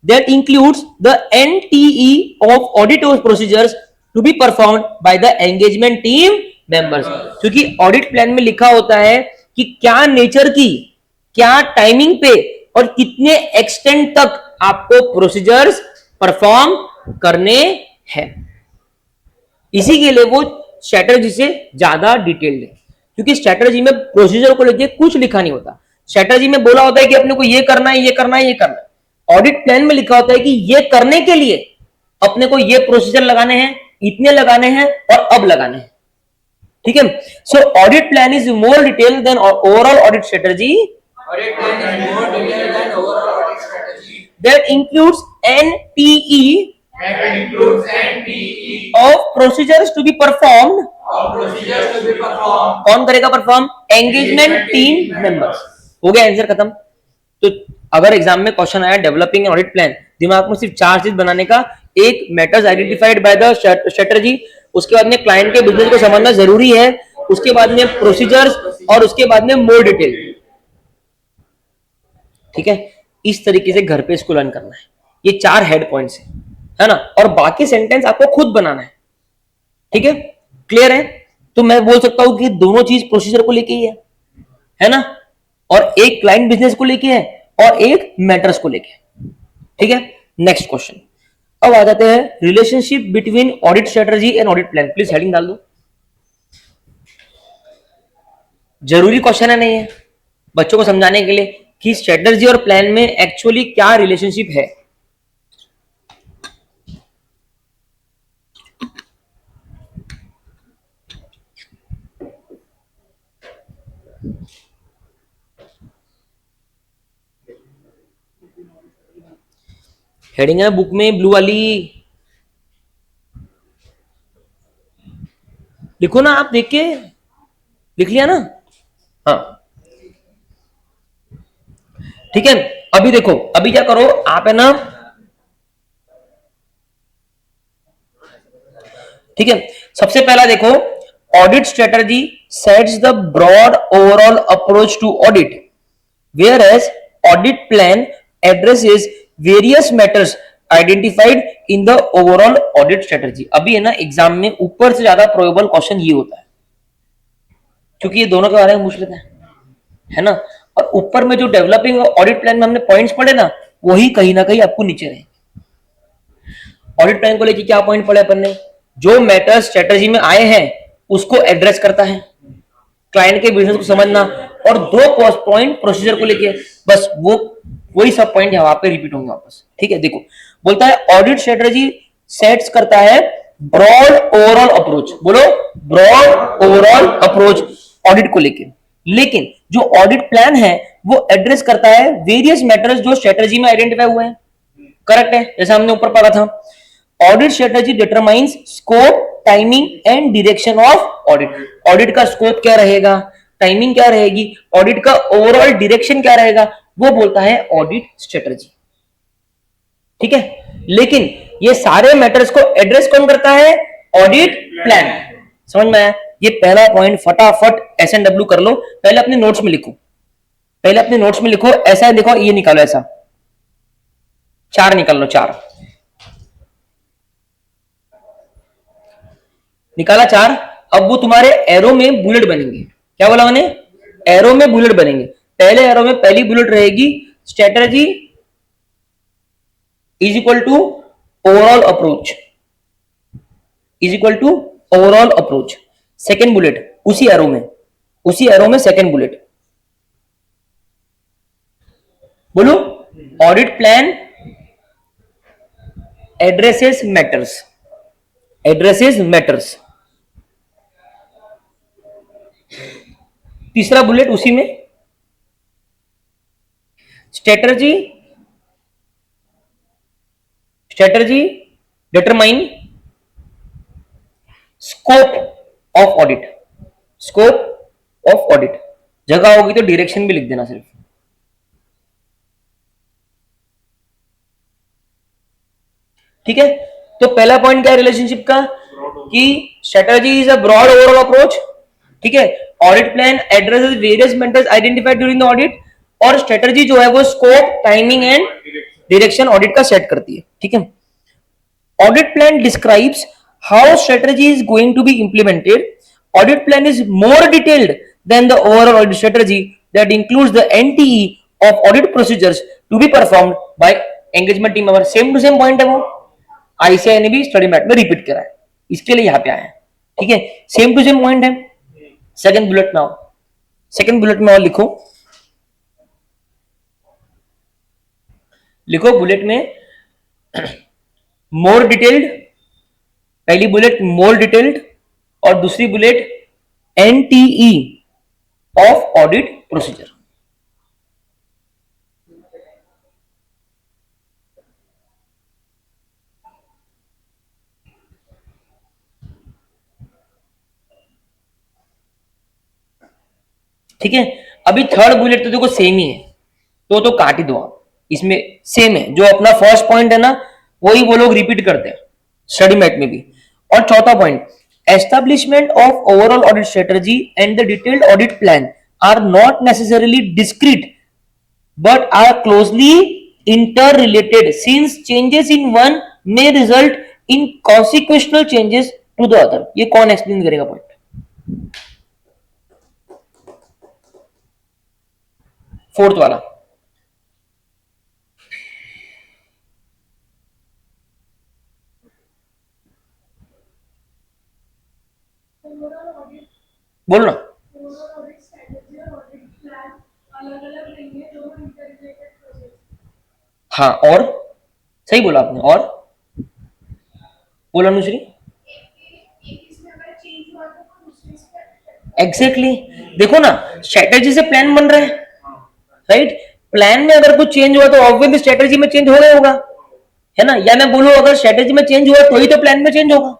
That includes the NTE of audit procedures to be performed by the engagement team members, क्योंकि ऑडिट प्लान में लिखा होता है कि क्या नेचर की, क्या टाइमिंग पे और कितने एक्सटेंट तक आपको प्रोसीजर्स परफॉर्म करने हैं। इसी के लिए वो स्ट्रेटजी से ज्यादा डिटेल्ड है, क्योंकि स्ट्रेटजी में प्रोसीजर को लेके कुछ लिखा नहीं होता। स्ट्रेटजी में बोला होता है कि अपने को ये करना है, ये करना है, ये करना है। ऑडिट प्लान में लिखा होता है कि ये करने के लिए अपने को ये प्रोसीजर लगाने हैं, इतने लगाने हैं और अब लगाने हैं, ठीक है। So audit plan is more detail than overall audit strategy, that includes NTE of procedures to be performed, कौन करेगा परफॉर्म, एंगेजमेंट टीम मेंबर्स। हो गया, आंसर खत्म। तो अगर एग्जाम में क्वेश्चन आया डेवलपिंग एन ऑडिट प्लान, दिमाग में सिर्फ 4 चीज बनाने का, एक matters identified by the strategy, उसके बाद में क्लाइंट के बिजनेस को समझना जरूरी है, उसके बाद में प्रोसीजर्स और उसके बाद में मोर डिटेल, ठीक है। इस तरीके से घर पे इसको लर्न करना है, ये 4 हेड पॉइंट्स है ना, और बाकी सेंटेंस आपको खुद बनाना है, ठीक है, क्लियर है। तो मैं बोल सकता हूं कि दोनों चीज प्रोसीजर को लेके ही है ना, और एक क्लाइंट बिजनेस को लेके है और एक मैटर्स को लेके, ठीक है। नेक्स्ट क्वेश्चन, अब आ जाते हैं relationship between audit strategy and audit plan. Please heading डाल दो, जरूरी क्वेश्चन है, नहीं है, बच्चों को समझाने के लिए कि स्ट्रेटजी और प्लान में एक्चुअली क्या रिलेशनशिप है। हेडिंग है बुक में ब्लू वाली, लिखो ना, आप देख के लिख लिया ना, हाँ ठीक है। अभी देखो, अभी क्या करो आप, है ना, ठीक है। सबसे पहला देखो, audit strategy sets the broad overall approach to audit, whereas audit plan addresses various matters identified in the overall audit strategy. अभी है ना एग्जाम में ऊपर से ज्यादा प्रोबेबल क्वेश्चन ये होता है, क्योंकि ये दोनों के बारे में पूछ लेते हैं, है ना। और ऊपर में जो डेवलपिंग ऑडिट प्लान में हमने पॉइंट्स पढ़े ना, वही कहीं ना कहीं आपको नीचे रहेंगे। ऑडिट प्लान को लेके क्या पॉइंट पढ़े अपन ने, जो मैटर स्ट्रेटेजी में आए हैं उसको एड्रेस करता है, क्लाइंट के बिजनेस को समझना, और दो पॉइंट प्रोसीजर को लेके, बस वो वही सब पॉइंट यहाँ पे रिपीट होंगे वापस। ठीक है, देखो बोलता है ऑडिट स्ट्रेटेजी सेट्स करता है ब्रॉड ओवरऑल अप्रोच, बोलो ब्रॉड ओवरऑल अप्रोच ऑडिट को लेके, लेकिन जो ऑडिट प्लान है वो एड्रेस करता है वेरियस मैटर्स जो स्ट्रेटेजी में आइडेंटिफाई हुए हैं। करेक्ट है, जैसा हमने ऊपर पढ़ा था, audit strategy determines scope, timing and direction of audit. Audit का स्कोप क्या रहेगा, टाइमिंग क्या रहेगी, ऑडिट का ओवरऑल डायरेक्शन क्या रहेगा, वो बोलता है ऑडिट स्ट्रेटेजी। ठीक है, लेकिन ये सारे मैटर्स को एड्रेस कौन करता है, ऑडिट प्लान। समझ में आया, ये पहला पॉइंट फटाफट SNW कर लो, पहले अपने नोट्स में लिखो, पहले अपने नोट्स में लिखो, ऐसा देखो ये निकालो, ऐसा 4 निकाल लो, 4 निकाला 4। अब वो तुम्हारे एरो में बुलेट बनेंगे, क्या बोला मैंने, एरो में बुलेट बनेंगे। पहले एरो में पहली बुलेट रहेगी strategy is equal to overall approach, is equal to overall approach. Second bullet उसी एरो में, उसी एरो में सेकेंड बुलेट, बोलो audit plan addresses matters, addresses matters. तीसरा बुलेट उसी में strategy, strategy determine scope of audit, scope of audit, जगह होगी तो डायरेक्शन भी लिख देना सिर्फ। ठीक है, तो पहला पॉइंट क्या है रिलेशनशिप का, कि strategy is a broad overall approach. ठीक है, audit plan addresses various matters identified during the audit, और स्ट्रेटजी जो है वो scope, timing and direction audit का सेट करती है। ठीक है, audit plan describes how strategy is going to be implemented. Audit plan is more detailed than the overall audit strategy that includes the NTE of audit procedures to be performed by engagement team member. Same to same point है वो, ICAI ने भी study mat में repeat करा है, इसके लिए यहां पे आया है। ठीक है, सेम टू सेम पॉइंट है। सेकंड बुलेट में आओ, सेकंड बुलेट में और लिखो, लिखो बुलेट में मोर डिटेल्ड, पहली बुलेट मोर डिटेल्ड और दूसरी bullet NTE of audit procedure. ठीक है, अभी थर्ड बुलेट तो देखो सेम ही है, तो काट ही दो आप, इसमें सेम है, जो अपना फर्स्ट पॉइंट है ना वही वो लोग रिपीट करते हैं स्टडी मैट में भी। और चौथा point, establishment of overall audit strategy and the detailed audit plan are not necessarily discrete but are closely interrelated since changes in one may result in consequential changes to the other। ये कौन explain करेगा point, fourth वाला, बोल ना। हाँ, और सही बोला आपने, और बोला अनुश्री, एग्जैक्टली exactly। देखो ना, स्ट्रेटेजी से प्लान बन रहा है, राइट, प्लान में अगर कुछ चेंज हुआ तो ऑब्वियसली स्ट्रेटेजी में चेंज हो गया होगा, है ना, या मैं बोलूं अगर स्ट्रेटेजी में चेंज हुआ तो ही तो प्लान में चेंज होगा।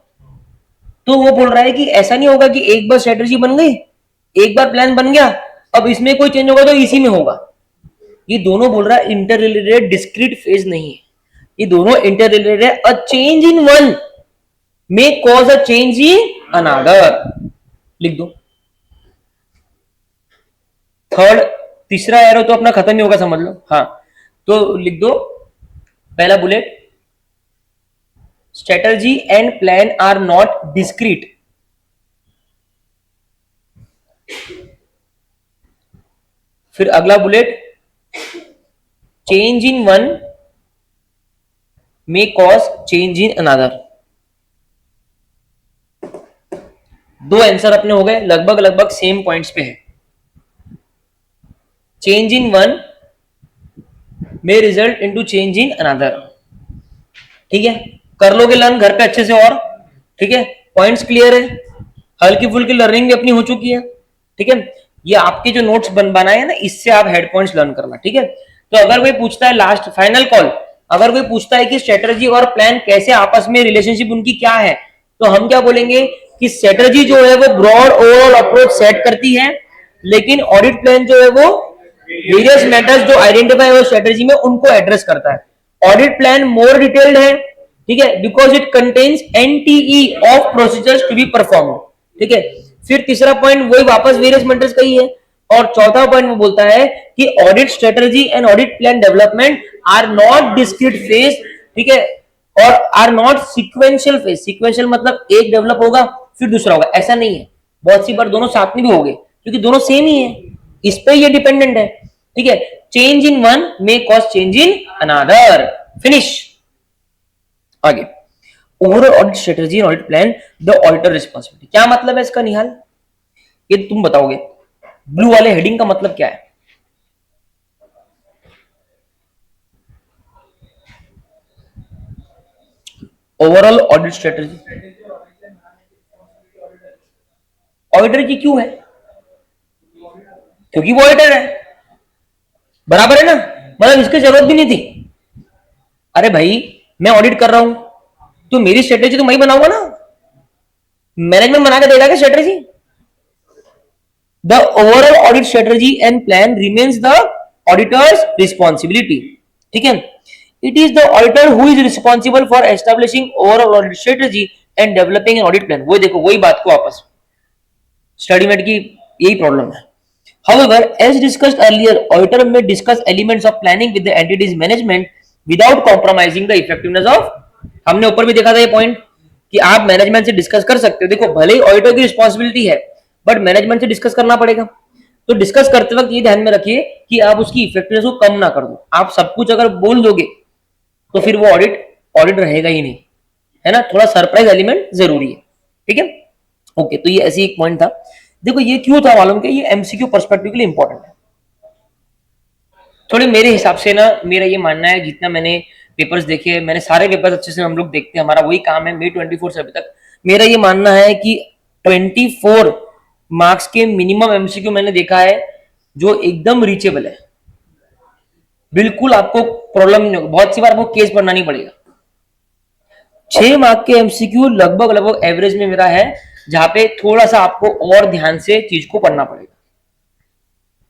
तो वो बोल रहा है कि ऐसा नहीं होगा कि एक बार स्ट्रेटेजी बन गई, एक बार प्लान बन गया, अब इसमें कोई चेंज होगा तो इसी में होगा। ये दोनों बोल रहा है इंटर रिलेटेड डिस्क्रीट फेज नहीं है, ये दोनों इंटर रिलेटेड है। A change in one may cause a change in another, लिख दो। थर्ड, तीसरा एरो तो अपना खत्म ही होगा, समझ लो। हाँ, तो लिख दो पहला bullet, strategy and plan are not discrete. फिर अगला bullet, change in one may cause change in another. दो आंसर अपने हो गए, लगभग लगभग सेम पॉइंट्स पे है. Change in one may result into change in another. ठीक है, कर लोगे लर्न घर पे अच्छे से. और ठीक है, पॉइंट्स क्लियर है, हल्की फुल्की लर्निंग भी अपनी हो चुकी है. ठीक है, ये आपके जो नोट्स बनाए हैं ना, इससे आप हेड पॉइंट्स लर्न करना. ठीक है, तो अगर कोई पूछता है, लास्ट फाइनल कॉल, अगर कोई पूछता है कि स्ट्रेटजी और प्लान कैसे आपस में रिलेशनशिप उनकी क्या है, तो हम क्या बोलेंगे कि स्ट्रेटजी जो है वो ब्रॉड ओवरऑल अप्रोच सेट करती है, लेकिन ऑडिट प्लान जो है वो वेरियस मैटर्स जो आइडेंटिफाई हुए स्ट्रेटजी में उनको एड्रेस करता है. ऑडिट प्लान मोर डिटेल्ड है. ठीक है, because it contains NTE of procedures to be perform. ठीक है, फिर तीसरा पॉइंट वही वापस वेरियस मैटर्स का ही है. और चौथा पॉइंट वो बोलता है कि audit strategy and audit plan development are not discrete phase. ठीक है, और are not sequential phase. Sequential मतलब एक डेवलप होगा फिर दूसरा होगा, ऐसा नहीं है. बहुत सी बार दोनों साथ में भी होंगे क्योंकि दोनों सेम ही है, इस पे ये डिपेंडेंट है. ठीक है, change in one may cause change in another. Finish. आगे, overall audit strategy and audit plan the auditor responsibility. क्या मतलब है इसका निहाल, ये तुम बताओगे. ब्लू वाले हेडिंग का मतलब क्या है? Overall audit strategy. ऑडिटर की क्यों है? क्योंकि वो ऑडिटर है. बराबर है ना, मतलब इसकी जरूरत भी नहीं थी. अरे भाई, मैं ऑडिट कर रहा हूं तो मेरी स्ट्रेटेजी तो मैं ही बनाऊंगा ना. मैनेजमेंट बना के देगा क्या strategy? The overall audit strategy and plan remains the auditors responsibility. ठीक है, it is the auditor who is responsible for establishing overall audit strategy and developing an audit plan. वो देखो, वही बात को वापस स्टडी मेट की यही प्रॉब्लम है. However, as discussed earlier, auditor may discuss elements of planning with the entity's management without compromising the effectiveness of. हमने ऊपर भी देखा था ये पॉइंट कि आप मैनेजमेंट से डिस्कस कर सकते हो. देखो, भले ही ऑडिटर की रिस्पॉन्सिबिलिटी है बट मैनेजमेंट से डिस्कस करना पड़ेगा. तो डिस्कस करते वक्त ये ध्यान में रखिए कि आप उसकी इफेक्टिवनेस को कम ना कर दो. आप सब कुछ अगर बोल दोगे तो फिर वो ऑडिट रहेगा ही नहीं, है ना. थोड़ा सरप्राइज एलिमेंट जरूरी है. ठीक है, ओके. तो ये ऐसी एक पॉइंट था. देखो, ये क्यों था मालूम, कि ये एमसीक्यू पर्सपेक्टिव के लिए इंपॉर्टेंट है. थोड़े मेरे हिसाब से ना, मेरा ये मानना है, जितना मैंने पेपर्स देखे, मैंने सारे पेपर्स अच्छे से हम लोग देखते हैं, हमारा वही काम है May 24 से अभी तक. मेरा ये मानना है कि 24 मार्क्स के मिनिमम एमसीक्यू मैंने देखा है जो एकदम रीचेबल है. बिल्कुल आपको प्रॉब्लम नहीं होगा. बहुत सी बार आपको केस पढ़ना नहीं पड़ेगा. 6 मार्क के एमसीक्यू लगभग लगभग एवरेज में मेरा है, जहां पे थोड़ा सा आपको और ध्यान से चीज को पढ़ना पड़ेगा.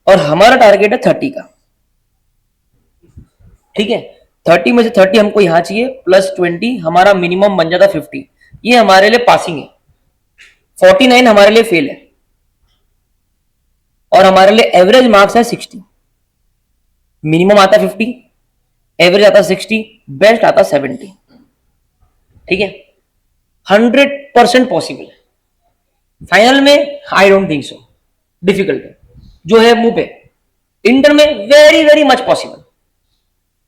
और हमारा टारगेट है 30 का. ठीक है, 30 में से 30 हमको यहां चाहिए, प्लस 20 हमारा मिनिमम बन जाता 50. ये हमारे लिए पासिंग है. 49 हमारे लिए फेल है. और हमारे लिए एवरेज मार्क्स है 60. मिनिमम आता 50, एवरेज आता 60, बेस्ट आता 70. ठीक है, 100% पॉसिबल है. फाइनल में I don't think so, difficult है जो है मुंह पे. इंटर में very very much possible,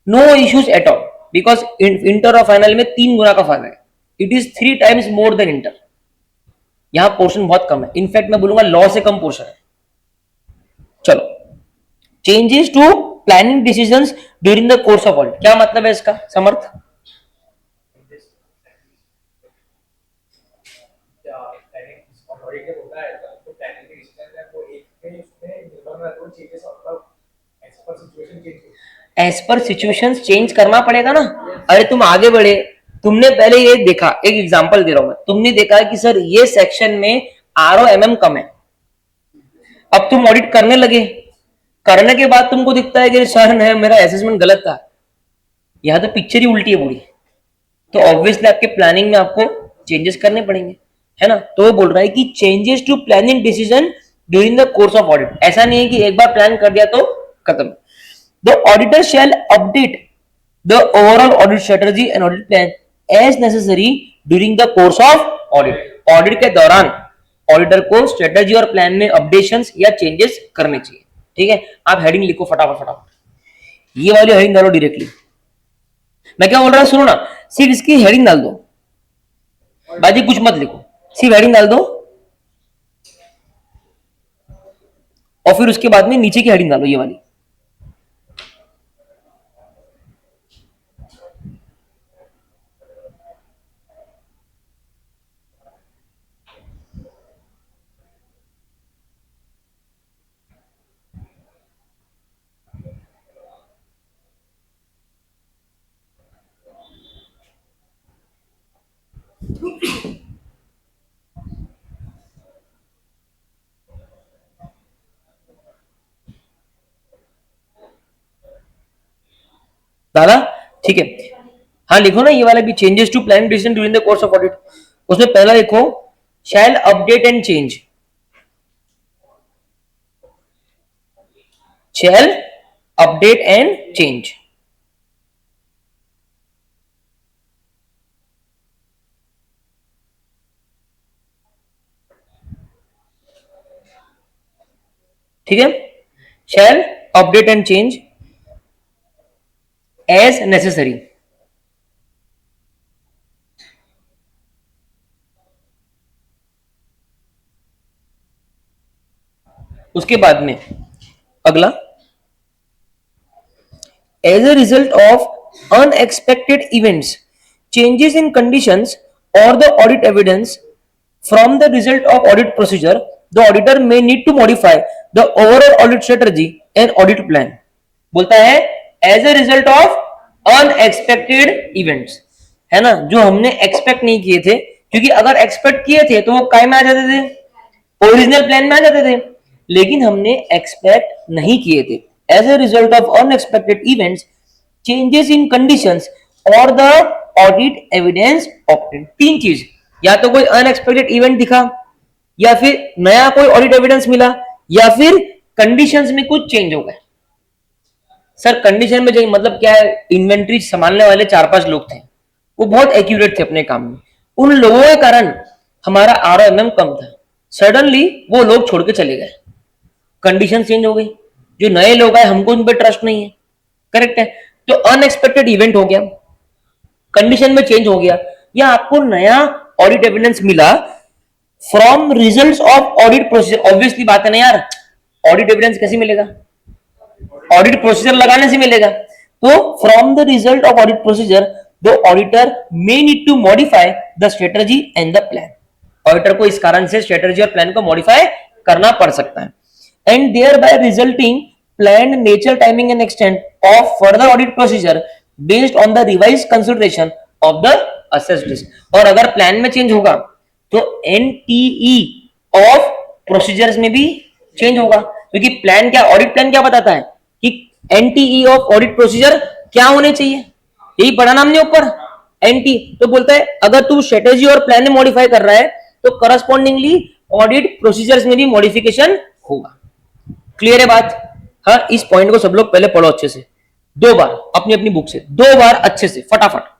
no issues at all, because inter और फाइनल में 3 गुना का फर्क है. It is 3 times more than inter. यहां पोर्शन बहुत कम है, इनफैक्ट मैं बोलूंगा लॉ से कम पोर्शन है. चलो, changes to planning decisions during the course of audit. क्या मतलब है इसका Samarth? As per situation change करना पड़ेगा ना. अरे तुम आगे बढ़े, तुमने पहले ये देखा, एक एग्जांपल दे रहा हूं मैं, तुमने देखा कि सर ये सेक्शन में ROMM कम है. अब तुम ऑडिट करने लगे, करने के बाद तुमको दिखता है कि सर ने मेरा असेसमेंट गलत था. यहां तो पिक्चर ही उल्टी है पूरी. तो ऑब्वियसली आपके प्लानिंग में आपको चेंजेस करने पड़ेंगे, है ना. तो वो बोल रहा है कि changes to planning decision during the course of audit. ऐसा नहीं है कि एक बार प्लान कर दिया तो खत्म. The auditor shall update the overall audit strategy and audit plan as necessary during the course of audit. Audit के दौरान ऑडिटर को स्ट्रेटजी और प्लान में अपडेशंस या चेंजेस करने चाहिए. ठीक है, आप हेडिंग लिखो फटाफट फटाफट. ये वाली हेडिंग डालो डायरेक्टली. मैं क्या बोल रहा हूं सुनो ना, सिर्फ इसकी हेडिंग डाल दो बाजी, कुछ मत लिखो, सिर्फ हेडिंग डाल दो और फिर उसके बाद में नीचे की हेडिंग डालो ये वाली। दादा ठीक है, हाँ लिखो ना ये वाला भी, changes to plan decision during the course of audit. उसमें पहला लिखो shall update and change, shall update and change. ठीक है, shall update and change as necessary. उसके बाद में अगला, as a result of unexpected events, changes in conditions or the audit evidence from the result of audit procedure, the auditor may need to modify the overall audit strategy and audit plan। बोलता है as a result of unexpected events, है ना, जो हमने expect नहीं किए थे, क्योंकि अगर एक्सपेक्ट किए थे तो वो काय में आ जाते थे, ओरिजिनल प्लान में आ जाते थे, लेकिन हमने एक्सपेक्ट नहीं किए थे। As a result of unexpected events, changes in conditions और द ऑडिट एविडेंस ऑब्टेन्ड। तीन चीज, या तो कोई अनएक्सपेक्टेड इवेंट दिखा, या फिर नया कोई ऑडिट एविडेंस मिला, या फिर कंडीशंस में कुछ चेंज हो गए। सर कंडीशन में चेंज मतलब क्या है, इन्वेंट्री संभालने वाले 4-5 लोग थे, वो बहुत एक्यूरेट थे अपने काम में, उन लोगों के कारण हमारा आरओएमएम कम था, सडनली वो लोग छोड़ के चले गए, कंडीशन चेंज हो गई, जो नए लोग आए हमको उन पर ट्रस्ट नहीं है, करेक्ट है, तो अनएक्सपेक्टेड इवेंट हो गया, कंडीशन में चेंज हो गया, या आपको नया ऑडिट एविडेंस मिला from results of audit procedure. Obviously बात है ना यार, ऑडिट एविडेंस कैसे मिलेगा, ऑडिट प्रोसीजर लगाने से मिलेगा, तो from the result of audit procedure the auditor may need to modify the strategy and the plan. Auditor को इस कारण से स्ट्रेटजी और प्लान को मॉडिफाई करना पड़ सकता है, and thereby resulting planned nature, timing and extent of further audit procedure based on the revised consideration of the assessed risk। और अगर प्लान में चेंज होगा तो एनटीई ऑफ प्रोसीजर्स में भी चेंज होगा, क्योंकि प्लान क्या, ऑडिट प्लान क्या बताता है कि एनटीई ऑफ ऑडिट प्रोसीजर क्या होने चाहिए, यही पढ़ा ना हमने ऊपर, एनटी। तो बोलता है अगर तू स्ट्रेटेजी और प्लान में मॉडिफाई कर रहा है तो करस्पॉन्डिंगली ऑडिट प्रोसीजर्स में भी मॉडिफिकेशन होगा। क्लियर है बात? हाँ, इस पॉइंट को सब लोग पहले पढ़ो अच्छे से, 2 बार अपनी अपनी बुक से, 2 बार अच्छे से फटाफट।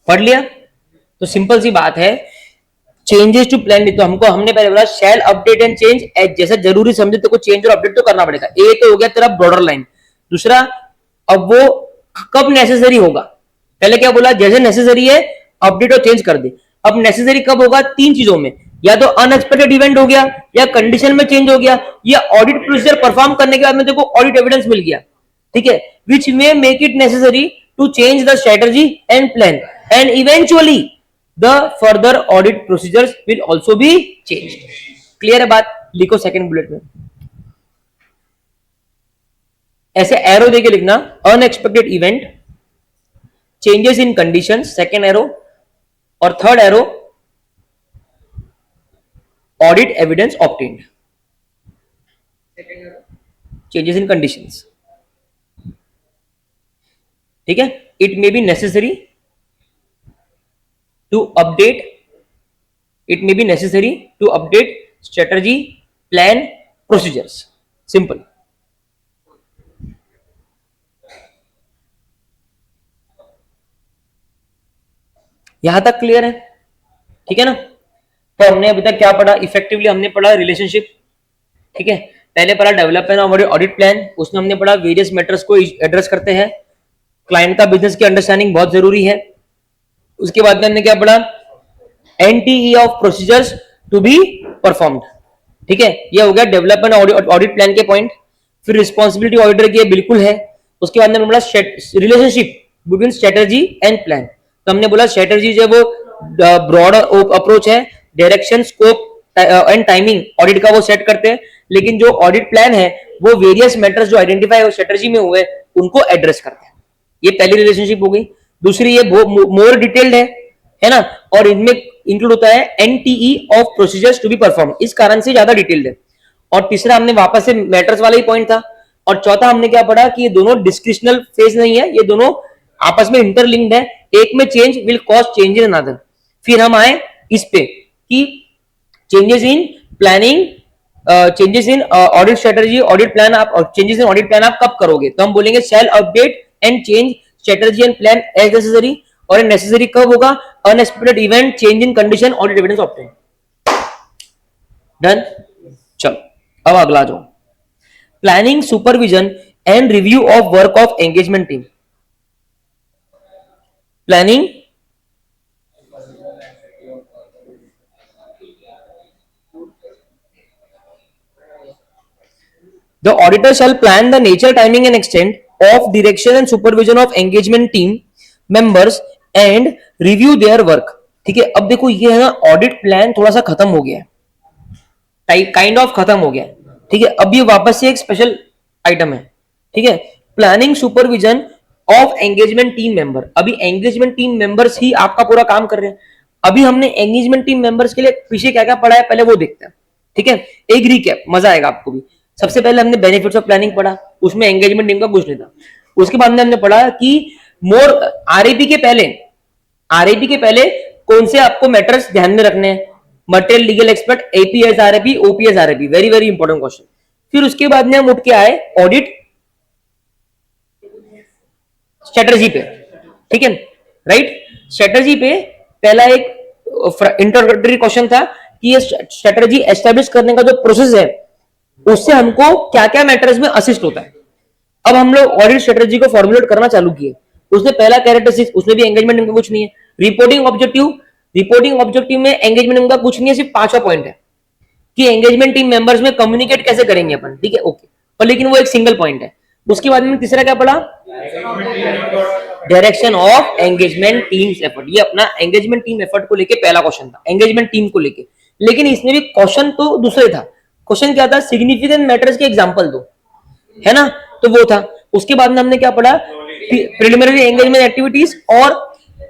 पढ़ लिया? तो सिंपल सी बात है, चेंजेस टू प्लान, तो हमको हमने पहले बोला शैल अपडेट एंड चेंज एज, जैसा जरूरी समझे तो चेंज और अपडेट तो करना पड़ेगा। ए तो हो गया तेरा ब्रॉडर लाइन। दूसरा, अब वो कब नेसेसरी होगा, पहले क्या बोला, जैसे नेसेसरी है अपडेट और चेंज कर दे। अब नेसेसरी कब होगा, 3 चीजों में, या तो अनएक्सपेक्टेड इवेंट हो गया, या कंडीशन में चेंज हो गया, या ऑडिट प्रोसीजर परफॉर्म करने के बाद में देखो ऑडिट एविडेंस मिल गया, ठीक है, which may make it necessary to change the strategy and plan and eventually the further audit procedures will also be changed। Clear है बात? लिखो सेकंड बुलेट में, ऐसे एरो देके लिखना, unexpected event, changes in condition, second arrow, और third arrow audit evidence obtained. Changes in conditions, ठीक है। It may be necessary to update, it may be necessary to update strategy, plan, procedures, simple. यहां तक clear है, ठीक है ना। तो हमने अभी तक क्या पढ़ा, इफेक्टिवली हमने पढ़ा रिलेशनशिप, ठीक है। पहले पढ़ा डेवलपमेंट ऑफ ऑडिट प्लान, उसमें हमने पढ़ा वेरियस मैटर्स को एड्रेस करते हैं, क्लाइंट का बिजनेस की अंडरस्टैंडिंग बहुत जरूरी है। उसके बाद में हमने क्या पढ़ा, NTE of procedures to be performed, ठीक है। ये हो गया डेवलपमेंट ऑडिट प्लान के पॉइंट। फिर रिस्पॉन्सिबिलिटी ऑडिटर की बिल्कुल है। उसके बाद में हमने बोला relationship between strategy and plan. तो हमने बोला स्ट्रेटजी जो वो ब्रॉड अप्रोच है, direction, scope and timing audit का वो सेट करते हैं, लेकिन जो ऑडिट प्लान है वो वेरियस मैटर्स जो आइडेंटिफाई स्ट्रेटजी में हुए उनको एड्रेस करते हैं। ये पहली रिलेशनशिप हो गई। दूसरी ये मोर डिटेल्ड है ना, और इनमें इंक्लूड होता है NTE of procedures to be perform, इस कारण से ज्यादा डिटेल्ड है। और तीसरा हमने वापस से मैटर्स वाला ही पॉइंट था। और चौथा हमने क्या पढ़ा कि ये दोनों डिस्क्रिशनल फेज नहीं है, ये दोनों आपस में इंटरलिंक्ड है, एक में change will cause change in another. फिर हम आए इस पे कि changes in planning, changes in audit strategy, audit plan आप चेंजेस इन ऑडिट प्लान आप कब करोगे, तो हम बोलेंगे shall update and change strategy and plan as necessary. और नेसेसरी कब होगा, unexpected event, change in condition, audit evidence obtain. Done. चलो अब अगला जो planning, supervision and review of work of engagement team. Planning, the auditor shall plan the nature, timing and extent of direction and supervision of engagement team members and review their work, ठीक है। अब देखो ये है ना, audit plan थोड़ा सा खत्म हो गया है, काइंड ऑफ खत्म हो गया है, ठीक है। अब ये वापस से एक स्पेशल आइटम है, ठीक है। Planning, supervision of engagement team member. अभी एंगेजमेंट टीम मेंबर्स ही आपका पूरा काम कर रहे हैं। अभी हमने एंगेजमेंट टीम मेंबर्स के लिए पीछे क्या क्या पढ़ा है पहले वो देखते हैं, ठीक है। एक रिकैप, मजा आएगा आपको भी। सबसे पहले हमने बेनिफिट्स ऑफ प्लानिंग पढ़ा, उसमें एंगेजमेंट टीम का कुछ नहीं था। उसके बाद में हमने पढ़ा कि मोर आरएपी के पहले, आरएपी के पहले कौन से आपको मैटर्स ध्यान में रखने हैं, material, legal expert, APS RAP, OPS RAP, very very important question. फिर उसके बाद में हम उठ के आए ऑडिट स्ट्रेटजी पे, ठीक है, राइट। स्ट्रेटजी पे पहला एक इंट्रोडक्टरी क्वेश्चन था कि ये स्ट्रेटजी एस्टेब्लिश करने का जो प्रोसेस है उससे हमको क्या क्या मैटर्स में असिस्ट होता है। अब हम लोग ऑडिट स्ट्रेटजी को फॉर्मुलेट करना चालू किए। उसने पहला कैरेक्टरिस्टिक्स, उसमें भी एंगेजमेंट का कुछ नहीं है। रिपोर्टिंग ऑब्जेक्टिव, रिपोर्टिंग ऑब्जेक्टिव में एंगेजमेंट का कुछ नहीं है, सिर्फ 5वां पॉइंट है कि एंगेजमेंट टीम मेंबर्स में कम्युनिकेट कैसे करेंगे अपन, ठीक है, ओके। पर लेकिन वो एक सिंगल पॉइंट है। उसके बाद में तीसरा क्या पढ़ा, direction of engagement teams effort. ये अपना एंगेजमेंट टीम एफर्ट को लेके पहला क्वेश्चन था, एंगेजमेंट टीम को लेके। लेकिन इसमें भी क्वेश्चन तो दूसरे था। क्वेश्चन क्या था, सिग्निफिकेंट मैटर्स के एग्जांपल दो, है ना, तो वो था। उसके बाद में हमने क्या पढ़ा, प्रिलिमिनरी एंगेजमेंट एक्टिविटीज और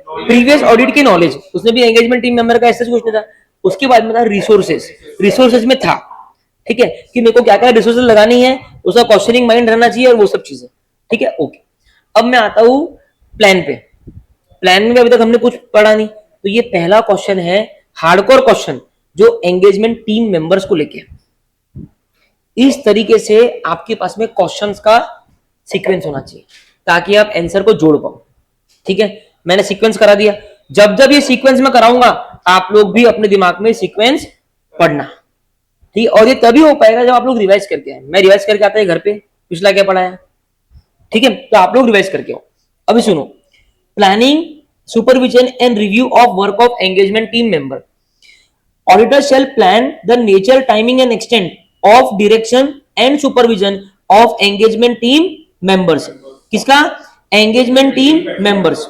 प्रीवियस ऑडिट की नॉलेज। उसमें भी एंगेजमेंट टीम मेंबर का ऐसा कुछ नहीं था। उसके बाद में था रिसोर्सेज, रिसोर्सेज में था, ठीक है, कि मेरे को क्या क्या रिसोर्सेज लगानी है, उसका क्वेश्चनिंग माइंड रहना चाहिए और वो सब चीजें, ठीक है, ओके। अब मैं आता हूं प्लान पे। प्लान में अभी तक हमने कुछ पढ़ा नहीं, तो ये पहला क्वेश्चन है हार्डकोर क्वेश्चन जो एंगेजमेंट टीम मेंबर्स को लेके। इस तरीके से आपके पास में क्वेश्चंस का सीक्वेंस होना चाहिए ताकि आप आंसर को जोड़ पाओ, ठीक है। मैंने सीक्वेंस करा दिया। जब जब ये सीक्वेंस में कराऊंगा आप लोग भी अपने दिमाग में सीक्वेंस पढ़ना, ठीक है। और ये तभी हो पाएगा जब आप लोग रिवाइज करके आए। मैं रिवाइज करके आता है घर पे पिछला क्या पढ़ा है, ठीक है, तो आप लोग रिवाइज करके आओ। अभी सुनो, planning, supervision and review of work of engagement team member. Auditor shall plan the nature, timing and extent of direction and supervision of engagement team members. किसका, एंगेजमेंट टीम मेंबर्स,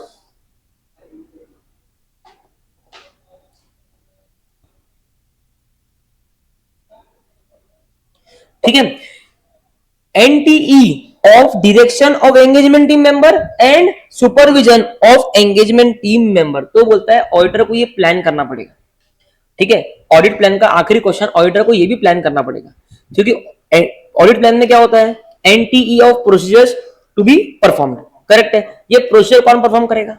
ठीक है। NTE of direction of engagement team member and supervision of engagement team member. तो बोलता है auditor को ये plan करना पड़ेगा, ठीक है। ऑडिट प्लान का आखिरी क्वेश्चन, ऑडिटर को ये भी प्लान करना पड़ेगा, क्योंकि ऑडिट प्लान में क्या होता है NTE of procedures to be performed. Correct है। ये प्रोसीजर कौन परफॉर्म करेगा?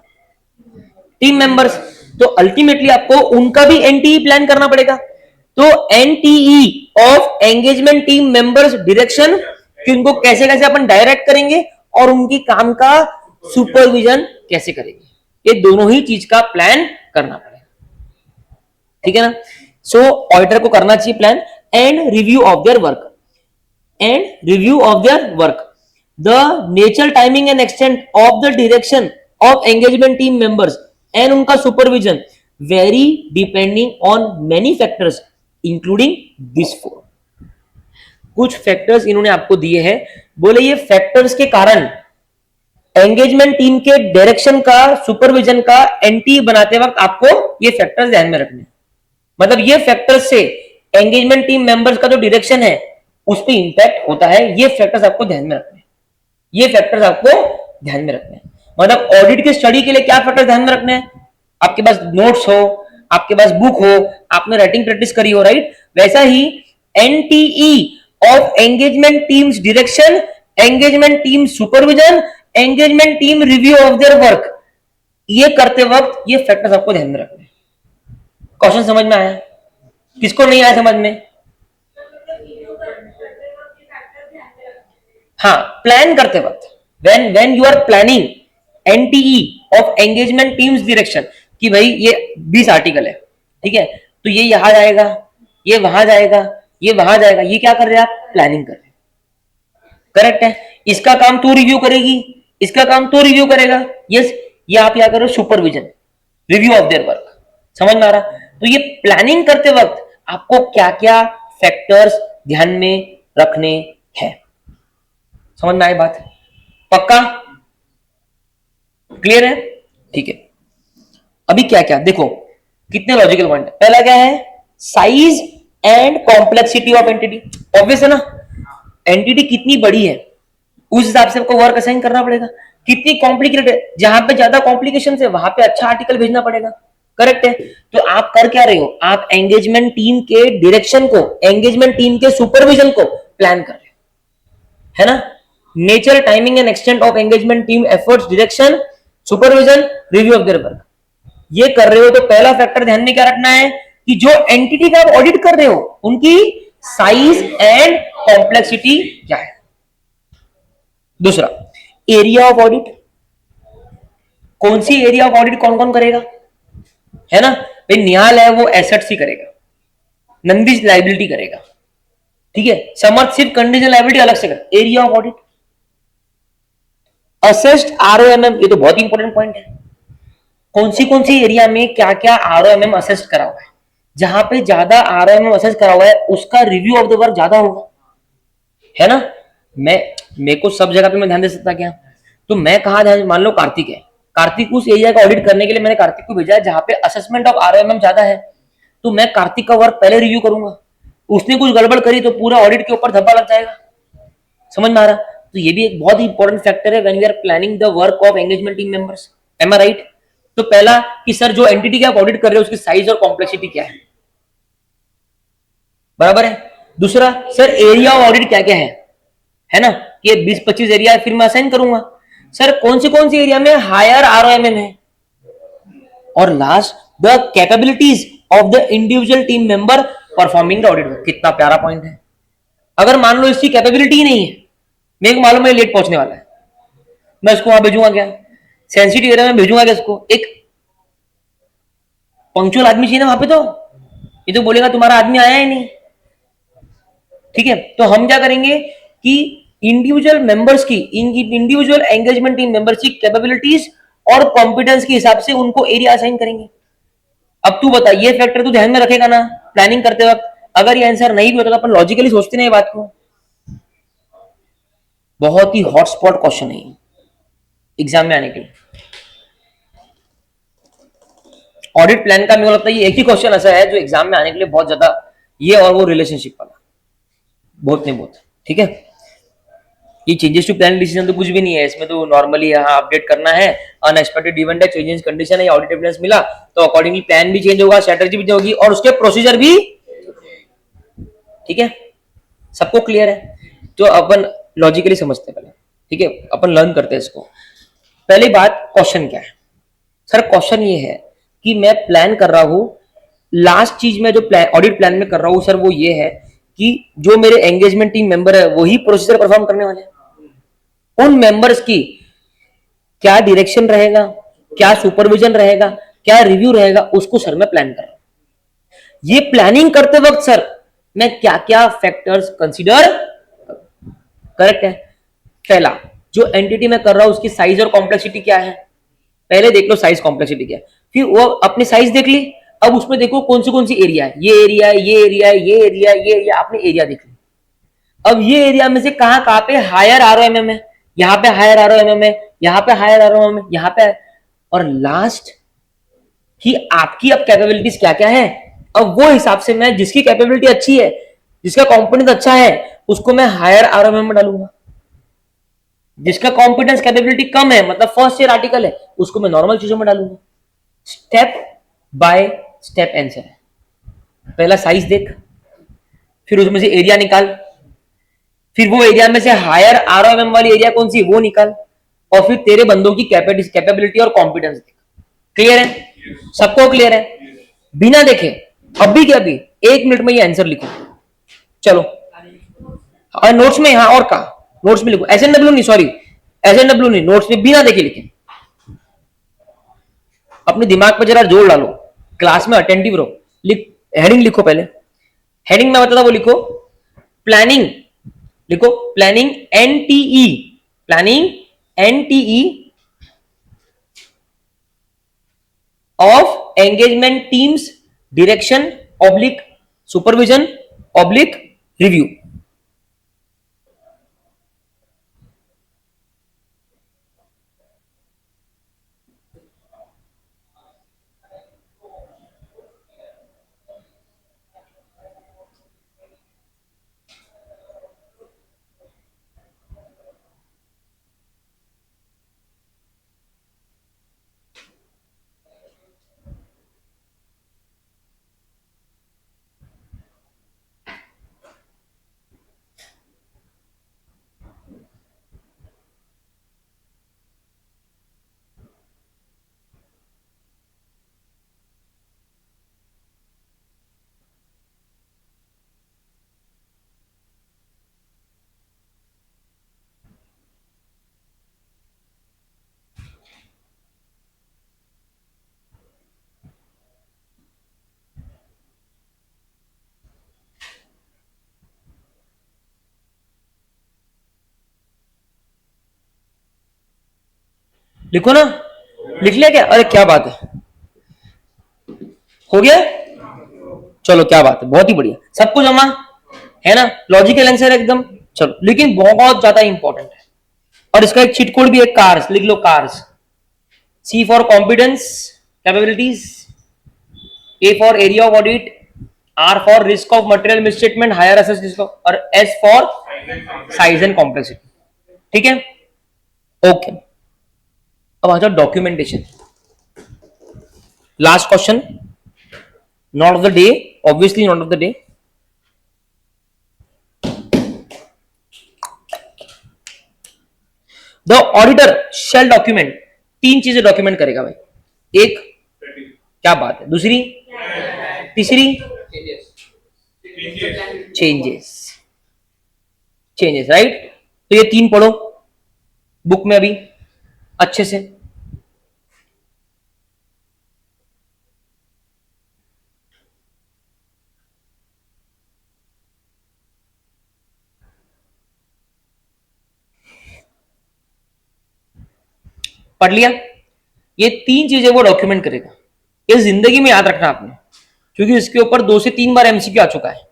Team members. तो अल्टीमेटली आपको उनका भी एनटीई प्लान करना पड़ेगा। तो NTE of engagement team members direction, कि उनको कैसे कैसे अपन डायरेक्ट करेंगे और उनकी काम का सुपरविजन कैसे करेंगे, ये दोनों ही चीज का प्लान करना पड़ेगा। ठीक है ना। सो ऑडिटर को करना चाहिए plan and review of their work, and review of their work, the nature, timing and extent of the direction of engagement team members and उनका supervision vary depending on many factors including this four. कुछ factors इन्होंने आपको दिए हैं, बोले ये factors के कारण एंगेजमेंट टीम के डायरेक्शन का, सुपरविजन का एनटी बनाते वक्त आपको ये फैक्टर्स ध्यान में रखने। मतलब ये फैक्टर्स से एंगेजमेंट टीम मेंबर्स का जो डायरेक्शन है उस पर इंपैक्ट होता है। ये फैक्टर्स आपको ध्यान में रखने, ये फैक्टर्स आपको ध्यान में रखने। मतलब ऑडिट के स्टडी के लिए क्या फैक्टर्स ध्यान में रखने हैं? आपके पास नोट्स हो, आपके पास बुक हो, आपने राइटिंग प्रैक्टिस करी हो, राइट? वैसा ही NTE of engagement teams direction, engagement team supervision, engagement team review of their work, ये करते वक्त ये फैक्टर्स आपको ध्यान में रखने। क्वेश्चन समझ में आया? किसको नहीं आया समझ में? हाँ, प्लान करते वक्त, when you are planning NTE of engagement teams direction, कि भाई ये 20 आर्टिकल है, ठीक है, तो ये यहां जाएगा, ये वहां जाएगा, ये वहां जाएगा, ये क्या कर रहे हैं आप? प्लानिंग कर रहे हैं। करेक्ट है। इसका काम तो रिव्यू करेगी, इसका काम तो रिव्यू करेगा, यस, ये आप क्या करो? Supervision, review of their work. समझ में आ रहा? तो ये प्लानिंग करते वक्त आपको क्या क्या फैक्टर्स ध्यान में रखने हैं। समझ में आई बात? पक्का? क्लियर है? ठीक है। अभी क्या क्या देखो, कितने लॉजिकल पॉइंट है। पहला क्या है? Size and complexity of entity. Obvious है ना, एंटिटी कितनी बड़ी है उस हिसाब से आपको वर्क असाइन करना पड़ेगा। कितनी कॉम्प्लिकेटेड है, जहां पे ज्यादा कॉम्प्लिकेशन है वहां पे अच्छा आर्टिकल भेजना पड़ेगा। करेक्ट है। तो आप कर क्या रहे हो? आप एंगेजमेंट टीम के डायरेक्शन को, एंगेजमेंट टीम के सुपरविजन को प्लान कर रहे हो, है ना? Nature, timing and extent of engagement team efforts, direction, supervision, review of their work, ये कर रहे हो। तो पहला फैक्टर ध्यान में क्या रखना है कि जो एंटिटी का आप ऑडिट कर रहे हो उनकी साइज एंड कॉम्प्लेक्सिटी क्या है। दूसरा, एरिया ऑफ ऑडिट, कौन सी एरिया ऑफ ऑडिट कौन कौन करेगा, है ना? भाई निहाल है वो एसेट्स ही करेगा, नंदीश लाइबिलिटी करेगा, ठीक है, समर्थ सिर्फ कंडीशनल लाइबिलिटी अलग से करेगा। एरिया ऑफ ऑडिट, असेस्ड आरओएमएम, ये तो बहुत इंपॉर्टेंट पॉइंट है। कौन सी एरिया में क्या क्या आरओएमएम असेस्ड करा हुआ है, जहां पे ज्यादा आरओएमएम असेस्ड करा हुआ है उसका रिव्यू ऑफ द वर्क ज्यादा होगा, है ना? मेरे को सब जगह पे मैं ध्यान दे सकता क्या? तो मैं कहा ध्यान, मान लो कार्तिक है, कार्तिक उस एरिया का ऑडिट करने के लिए मैंने कार्तिक को भेजा है जहां पे असेसमेंट ऑफ आरओएमएम ज्यादा है, तो मैं कार्तिक का वर्क पहले रिव्यू करूंगा। उसने कुछ गड़बड़ करी तो पूरा ऑडिट के ऊपर धब्बा लग जाएगा। समझ में आ रहा? तो ये भी एक बहुत ही इंपॉर्टेंट फैक्टर है when we are planning the work of engagement team members. Am I right? तो पहला कि सर जो एंटिटी का आप ऑडिट कर रहे हो उसकी साइज और कॉम्प्लेक्सिटी क्या है, बराबर है। दूसरा, सर एरिया ऑफ ऑडिट क्या क्या है ना? कि 20-25 एरिया फिर मैं असाइन करूंगा। सर कौन सी एरिया में हायर आरओएमएम है। और last, the capabilities of the individual team member performing the audit work. कितना प्यारा पॉइंट है। अगर मान लो इसकी कैपेबिलिटी ही नहीं है, मेरे को मालूम है लेट पहुंचने वाला है, मैं इसको वहां भेजूंगा क्या? सेंसिटिव एरिया में भेजूंगा क्या इसको? एक पंक्चुअल आदमी चाहिए ना वहां पे, तो ये तो बोलेगा तुम्हारा आदमी आया ही नहीं, ठीक है। तो हम क्या करेंगे कि इंडिविजुअल मेंबर्स की, इंडिविजुअल एंगेजमेंट टीम मेंबर्स की कैपेबिलिटीज और कॉम्पिटेंस के हिसाब से उनको एरिया असाइन करेंगे। अब तू बता, ये फैक्टर तू ध्यान में रखेगा ना प्लानिंग करते वक्त? अगर ये आंसर नहीं भी होता तो अपन लॉजिकली सोचते ना ये बात को। बहुत ही हॉटस्पॉट क्वेश्चन है एग्जाम में आने के लिए। ऑडिट प्लान का मेरे को लगता है ये एक ही क्वेश्चन ऐसा है जो एग्जाम में आने के लिए बहुत ज्यादा, ये और वो रिलेशनशिप वाला, बहुत नहीं बहुत, ठीक है। ये चेंजेस टू प्लान डिसीजन तो कुछ भी नहीं है इसमें, तो नॉर्मली यहाँ अपडेट करना है, अनएक्सपेक्टेड इवेंट है, चेंजेस कंडीशन है, ऑडिट एविडेंस मिला तो अकॉर्डिंगली प्लान भी चेंज होगा, स्ट्रेटजी भी होगी और उसके प्रोसीजर भी, ठीक है। सबको क्लियर है? तो अपन लॉजिकली समझते हैं पहले, ठीक है, अपन लर्न करते हैं इसको। पहली बात, क्वेश्चन क्या है सर? क्वेश्चन ये है कि मैं प्लान कर रहा हूं, लास्ट चीज में जो प्लान ऑडिट प्लान में कर रहा हूं सर वो ये है कि जो मेरे एंगेजमेंट टीम मेंबर है वही प्रोसीजर परफॉर्म करने वाले हैं। उन मेंबर्स की क्या डायरेक्शन रहेगा, क्या सुपरविजन रहेगा, क्या रिव्यू रहेगा, उसको सर मैं प्लान कर रहा हूं। ये प्लानिंग करते वक्त सर मैं क्या क्या फैक्टर्स कंसीडर, करेक्ट है। पहला, जो एंटिटी में कर रहा हूं उसकी साइज और कॉम्प्लेक्सिटी क्या है, पहले देख लो साइज कॉम्प्लेक्सिटी क्या है, फिर वो अपनी साइज देख ली, अब उसमें देखो कौन सी एरिया है, ये एरिया है, ये एरिया है, ये एरिया, ये एरिया, आपने एरिया देख ली। अब ये एरिया में से कहां पे हायर आरओएमएम है, यहाँ पे हायर आरओएमएम है, यहाँ पे हायर आरओएमएम है, यहाँ पे, और लास्ट कि आपकी अब कैपेबिलिटीज क्या क्या है। अब वो हिसाब से मैं जिसकी कैपेबिलिटी अच्छी है, जिसका कॉम्पिटेंस अच्छा है, उसको मैं हायर आरओएमएम में डालूंगा। जिसका कॉम्पिटेंस कैपेबिलिटी कम है, मतलब फर्स्ट ईयर आर्टिकल है, उसको मैं नॉर्मल चीजों में डालूंगा। स्टेप बाय स्टेप आंसर है। पहला साइज देख, फिर उसमें से एरिया निकाल, फिर वो एरिया में से हायर आरओएमएम वाली एरिया कौन सी वो निकाल, और फिर तेरे बंदों की कैपेबिलिटी और कॉम्पिटेंस देख। क्लियर है? सबको क्लियर है? बिना देखे अभी के अभी 1 मिनट में ये आंसर लिखो। चलो, और नोट्स में, हाँ और कहा नोट्स में लिखो, एसएनडब्ल्यू नहीं, सॉरी एसएनडब्ल्यू नहीं, नोट्स में बिना देखे लिखे। अपने दिमाग पे जरा जोर डालो, क्लास में अटेंटिव रहो। हेडिंग लिखो, पहले हेडिंग में बताता वो लिखो, प्लानिंग लिखो, planning NTE, planning NTE of engagement teams direction oblique supervision oblique review. लिखो ना, लिख लिया क्या? अरे क्या बात है, हो गया? चलो क्या बात है, बहुत ही बढ़िया, सबको जमा है ना, लॉजिकल आंसर एकदम। चलो, लेकिन बहुत ज्यादा इंपॉर्टेंट है, और इसका एक चीट कोड भी है, कार्स लिख लो, cars. C for competence capabilities, A for area of audit, R for risk of material misstatement higher assess risk, और S for size and complexity. ठीक है, ओके। अब आ जाओ documentation, last question, not of the day, obviously not of the day. The auditor shall document, 3 चीजें document करेगा भाई। एक, क्या बात है, दूसरी, तीसरी, चेंजेस, चेंजेस, राइट। तो ये 3 पढ़ो बुक में अभी अच्छे से। पढ़ लिया? ये 3 चीजें वो डॉक्यूमेंट करेगा, ये जिंदगी में याद रखना आपने, क्योंकि इसके ऊपर 2 से 3 बार एमसीक्यू आ चुका है।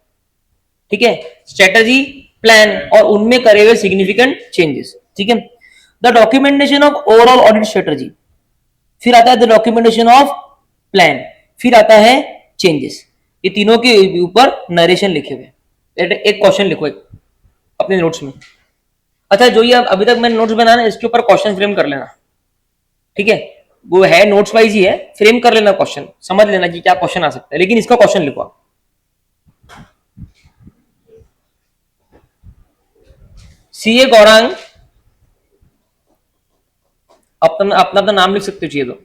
ठीक है, स्ट्रेटजी, प्लान और उनमें करे हुए सिग्निफिकेंट चेंजेस। ठीक है, the documentation of overall audit strategy, फिर आता है द डॉक्यूमेंटेशन ऑफ प्लान, फिर आता है चेंजेस। ये तीनों के ऊपर नरेशन लिखे हुए। एक क्वेश्चन लिखो एक अपने नोट्स में। अच्छा, जो ये अभी तक मैंने नोट्स बनाया ना, इसके ऊपर क्वेश्चन फ्रेम कर लेना। ठीक है, वो है नोट्स वाइज ही है, फ्रेम कर लेना क्वेश्चन, समझ लेना कि क्या क्वेश्चन आ सकता है, लेकिन इसका क्वेश्चन लिखो आप। सीए गौरांग, अपना अपना अपना नाम लिख सकते हो चाहिए तो,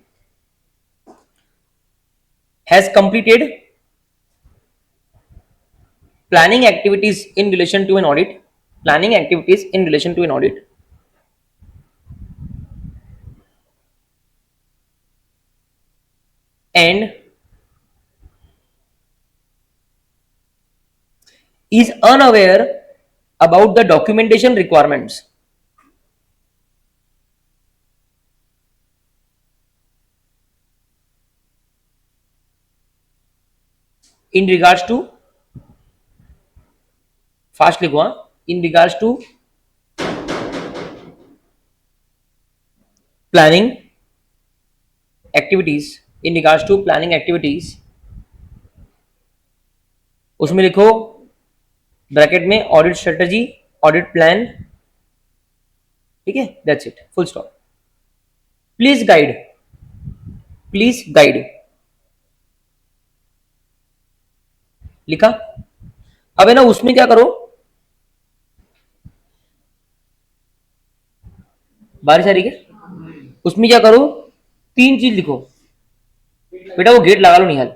has completed planning activities in relation to an audit, planning activities in relation to an audit, and is unaware about the documentation requirements in regards to, fast लिखो, in regards to planning activities, in regards to planning activities, उसमें लिखो bracket में audit strategy, audit plan, ठीक है, that's it, full stop. Please guide, please guide लिखा। अब है ना, उसमें क्या करो, बारिश आ रही है, उसमें क्या करो, तीन चीज लिखो बेटा, वो गेट लगा लो निहाल,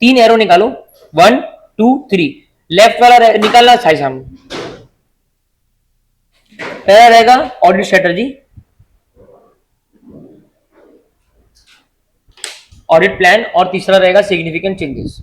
तीन एरो निकालो, 1 2 3, लेफ्ट वाला निकालना साइड सामने, पहला रहेगा ऑडिट स्ट्रेटजी, ऑडिट प्लान, और तीसरा रहेगा significant changes.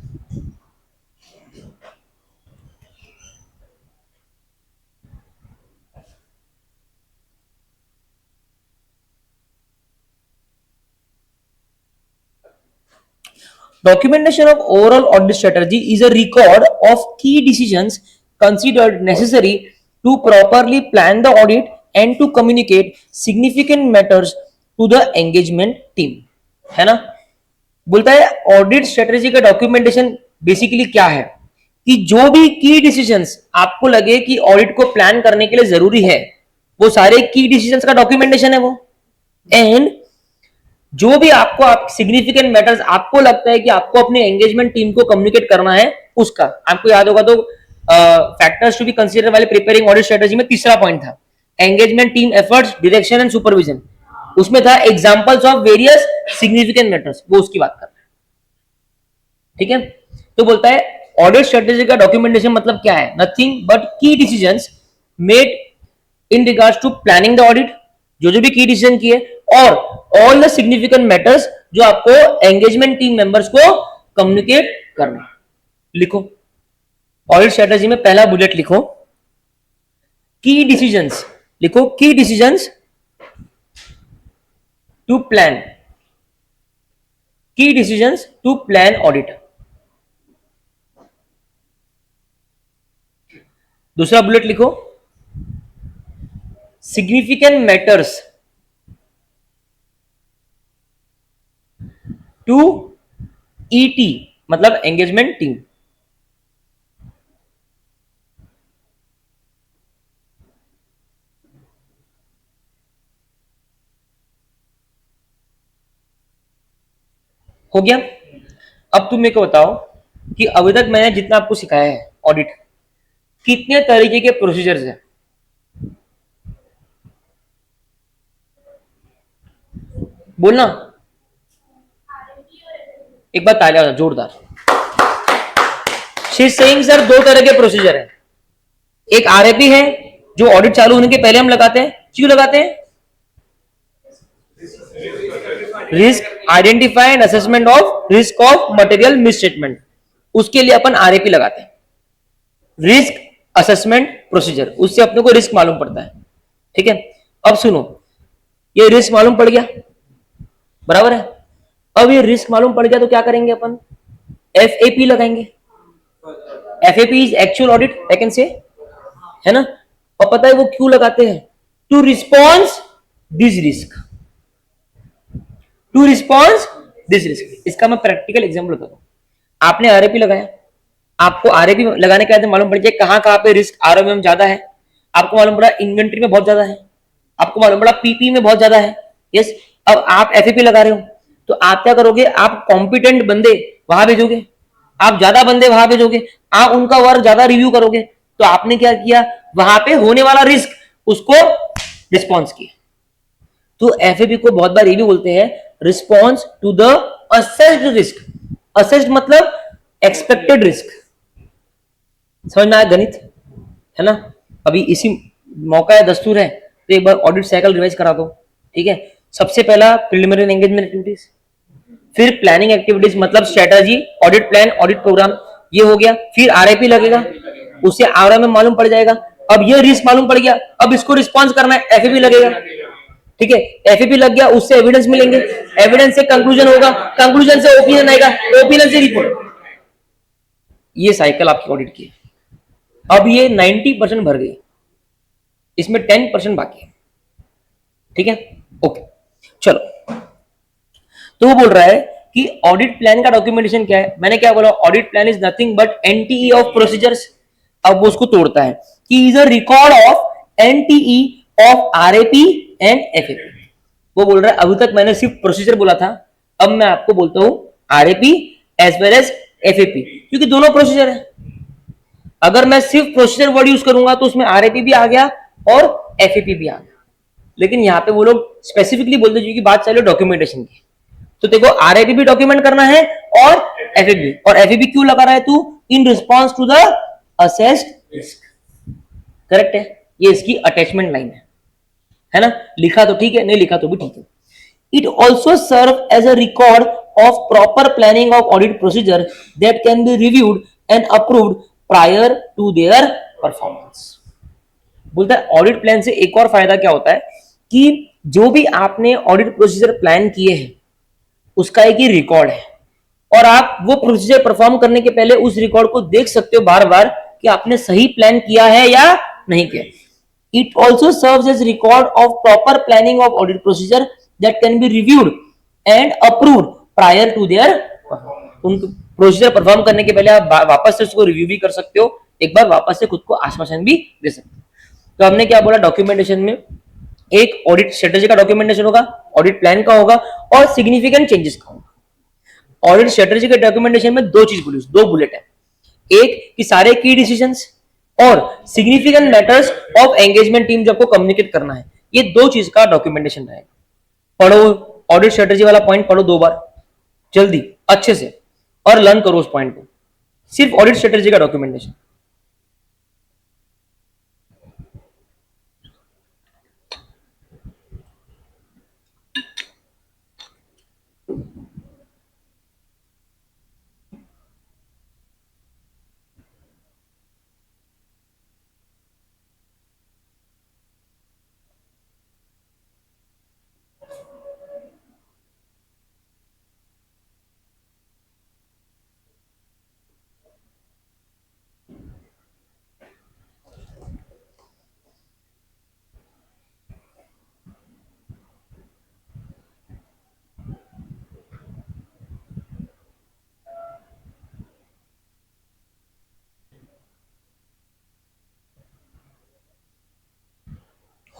Documentation of overall audit strategy is a record of key decisions considered necessary to properly plan the audit and to communicate significant matters to the engagement team, है ना। बोलता है audit strategy का documentation basically क्या है, कि जो भी की डिसीजंस आपको लगे कि ऑडिट को प्लान करने के लिए जरूरी है, वो सारे की डिसीजंस का डॉक्यूमेंटेशन है वो। एंड जो भी आपको सिग्निफिकेंट मैटर्स आपको लगता है कि आपको अपने एंगेजमेंट टीम को कम्युनिकेट करना है, उसका आपको याद होगा तो फैक्टर्स टू बी कंसीडर वाले प्रिपेयरिंग ऑडिट स्ट्रेटजी में तीसरा पॉइंट था engagement team efforts, direction and supervision. उसमें था examples of various significant matters, वो उसकी बात कर रहा है, ठीक है। तो बोलता है ऑडिट स्ट्रेटजी का डॉक्यूमेंटेशन मतलब क्या है, nothing but key decisions made in regards to planning the audit, जो भी की डिसीजन किए, और ऑल द सिग्निफिकेंट मैटर्स जो आपको एंगेजमेंट टीम मेंबर्स को कम्युनिकेट करना। लिखो ऑडिट स्ट्रेटजी में पहला बुलेट लिखो की डिसीजंस, लिखो की डिसीजंस टू प्लान, की डिसीजंस टू प्लान ऑडिट। दूसरा बुलेट लिखो सिग्निफिकेंट मैटर्स टू ईटी, मतलब एंगेजमेंट टीम। हो गया। अब तुम मेरे को बताओ कि अभी तक मैंने जितना आपको सिखाया है ऑडिट, कितने तरीके के प्रोसीजर्स हैं, बोलना एक बार, तालियां जोरदार। शी सेइंग सर दो तरह के प्रोसीजर है, एक आरएपी है जो ऑडिट चालू होने के पहले हम लगाते हैं, क्यों लगाते हैं, risk identify and assessment of risk of material misstatement, उसके लिए अपन आरएपी लगाते हैं, रिस्क असेसमेंट प्रोसीजर, उससे अपने को रिस्क मालूम पड़ता है, ठीक है। अब सुनो, ये रिस्क मालूम पड़ गया, बराबर है। अब ये रिस्क मालूम पड़ गया तो क्या करेंगे अपन, एफएपी लगाएंगे, FAP is actual audit I can say, है ना। और पता है वो क्यों लगाते हैं, to response this risk, to response this risk. इसका मैं प्रैक्टिकल एग्जांपल बताता हूं। आपने आरएपी लगाया, आपको आरएपी लगाने के बाद मालूम पड़ जाए कहां कहां पे रिस्क आरओ में ज्यादा है, आपको मालूम पड़ा इन्वेंट्री में बहुत ज्यादा है, आपको मालूम पड़ा पीपी में बहुत ज्यादा है, यस। अब आप एफएपी लगा रहे हो तो आप क्या करोगे, आप कॉम्पिटेंट बंदे वहां भेजोगे, आप ज्यादा बंदे वहां भेजोगे, आप उनका वर्क ज्यादा रिव्यू करोगे, तो आपने क्या किया, वहां पे होने वाला रिस्क उसको रिस्पॉन्स किया। तो एफएपी को बहुत बार ये भी बोलते हैं response to the assessed risk. Assessed मतलब एक्सपेक्टेड रिस्क। समझ में आया गणित, है ना। अभी इसी मौका है, दस्तूर है, तो एक बार ऑडिट साइकिल रिवाइज करा दो, ठीक है। सबसे पहला प्रिलिमिनरी एंगेजमेंट एक्टिविटीज, फिर प्लानिंग एक्टिविटीज मतलब strategy, audit plan, audit program, ये हो गया। फिर आरआईपी लगेगा, उससे आरओ में मालूम पड़ जाएगा। अब ये रिस्क मालूम पड़ गया, अब इसको रिस्पॉन्स करना है, एफएपी लगेगा, ठीक है। एफएपी लग गया, उससे एविडेंस मिलेंगे, एविडेंस से कंक्लूजन होगा, कंक्लूजन से ओपिनियन आएगा, ओपिनियन से रिपोर्ट। ये साइकिल आपकी ऑडिट की। अब ये 90% भर गई, इसमें 10% बाकी है, ठीक है। ओके चलो, तो वो बोल रहा है कि ऑडिट प्लान का डॉक्यूमेंटेशन क्या है। मैंने क्या बोला, audit plan is nothing but NTE of procedures. अब वो उसको तोड़ता है कि is a record of NTE of RAP and FAP. वो बोल रहा है अभी तक मैंने सिर्फ प्रोसीजर बोला था, अब मैं आपको बोलता हूं RAP as well as FAP, क्योंकि दोनों प्रोसीजर है। अगर मैं सिर्फ प्रोसीजर वर्ड यूज करूंगा तो उसमें आरएपी भी आ गया और एफएपी भी आ गया, लेकिन यहाँ पे वो लोग स्पेसिफिकली बोलते हैं कि बात चले डॉक्यूमेंटेशन की, तो देखो आरआईपी भी डॉक्यूमेंट करना है और एफएपी। और एफएपी क्यों लगा रहा है तू, in response to the assessed risk. Correct है, ये इसकी अटैचमेंट लाइन है ना। लिखा तो ठीक है, नहीं लिखा तो भी ठीक है। It also serve as a record of proper planning of audit procedure that can be reviewed and approved prior to their performance. बोलता है ऑडिट प्लान से एक और फायदा क्या होता है कि जो भी आपने ऑडिट प्रोसीजर प्लान किए हैं उसका एक ही रिकॉर्ड है, और आप वो प्रोसीजर परफॉर्म करने के पहले उस रिकॉर्ड को देख सकते हो बार बार कि आपने सही प्लान किया है या नहीं किया। It also serves as record of proper planning of audit procedure that can be reviewed and approved prior to their. उन प्रोसीजर परफॉर्म करने के पहले आप वापस से उसको रिव्यू भी कर सकते हो, एक बार वापस से खुद को आश्वासन भी दे सकते हो। तो हमने क्या बोला, डॉक्यूमेंटेशन में एक ऑडिट स्ट्रेटेजी का डॉक्यूमेंटेशन होगा, ऑडिट प्लान का होगा और सिग्निफिकेंट चेंजेस का होगा। ऑडिट स्ट्रेटेजी के डॉक्यूमेंटेशन में दो चीज बोली, दो बुलेट है, एक कि सारे की डिसीजंस और significant matters of engagement team जो आपको कम्युनिकेट करना है, ये दो चीज का डॉक्यूमेंटेशन रहेगा। पढ़ो ऑडिट स्ट्रेटेजी वाला पॉइंट, पढ़ो दो बार जल्दी अच्छे से और लर्न करो उस पॉइंट को, सिर्फ ऑडिट स्ट्रेटेजी का डॉक्यूमेंटेशन।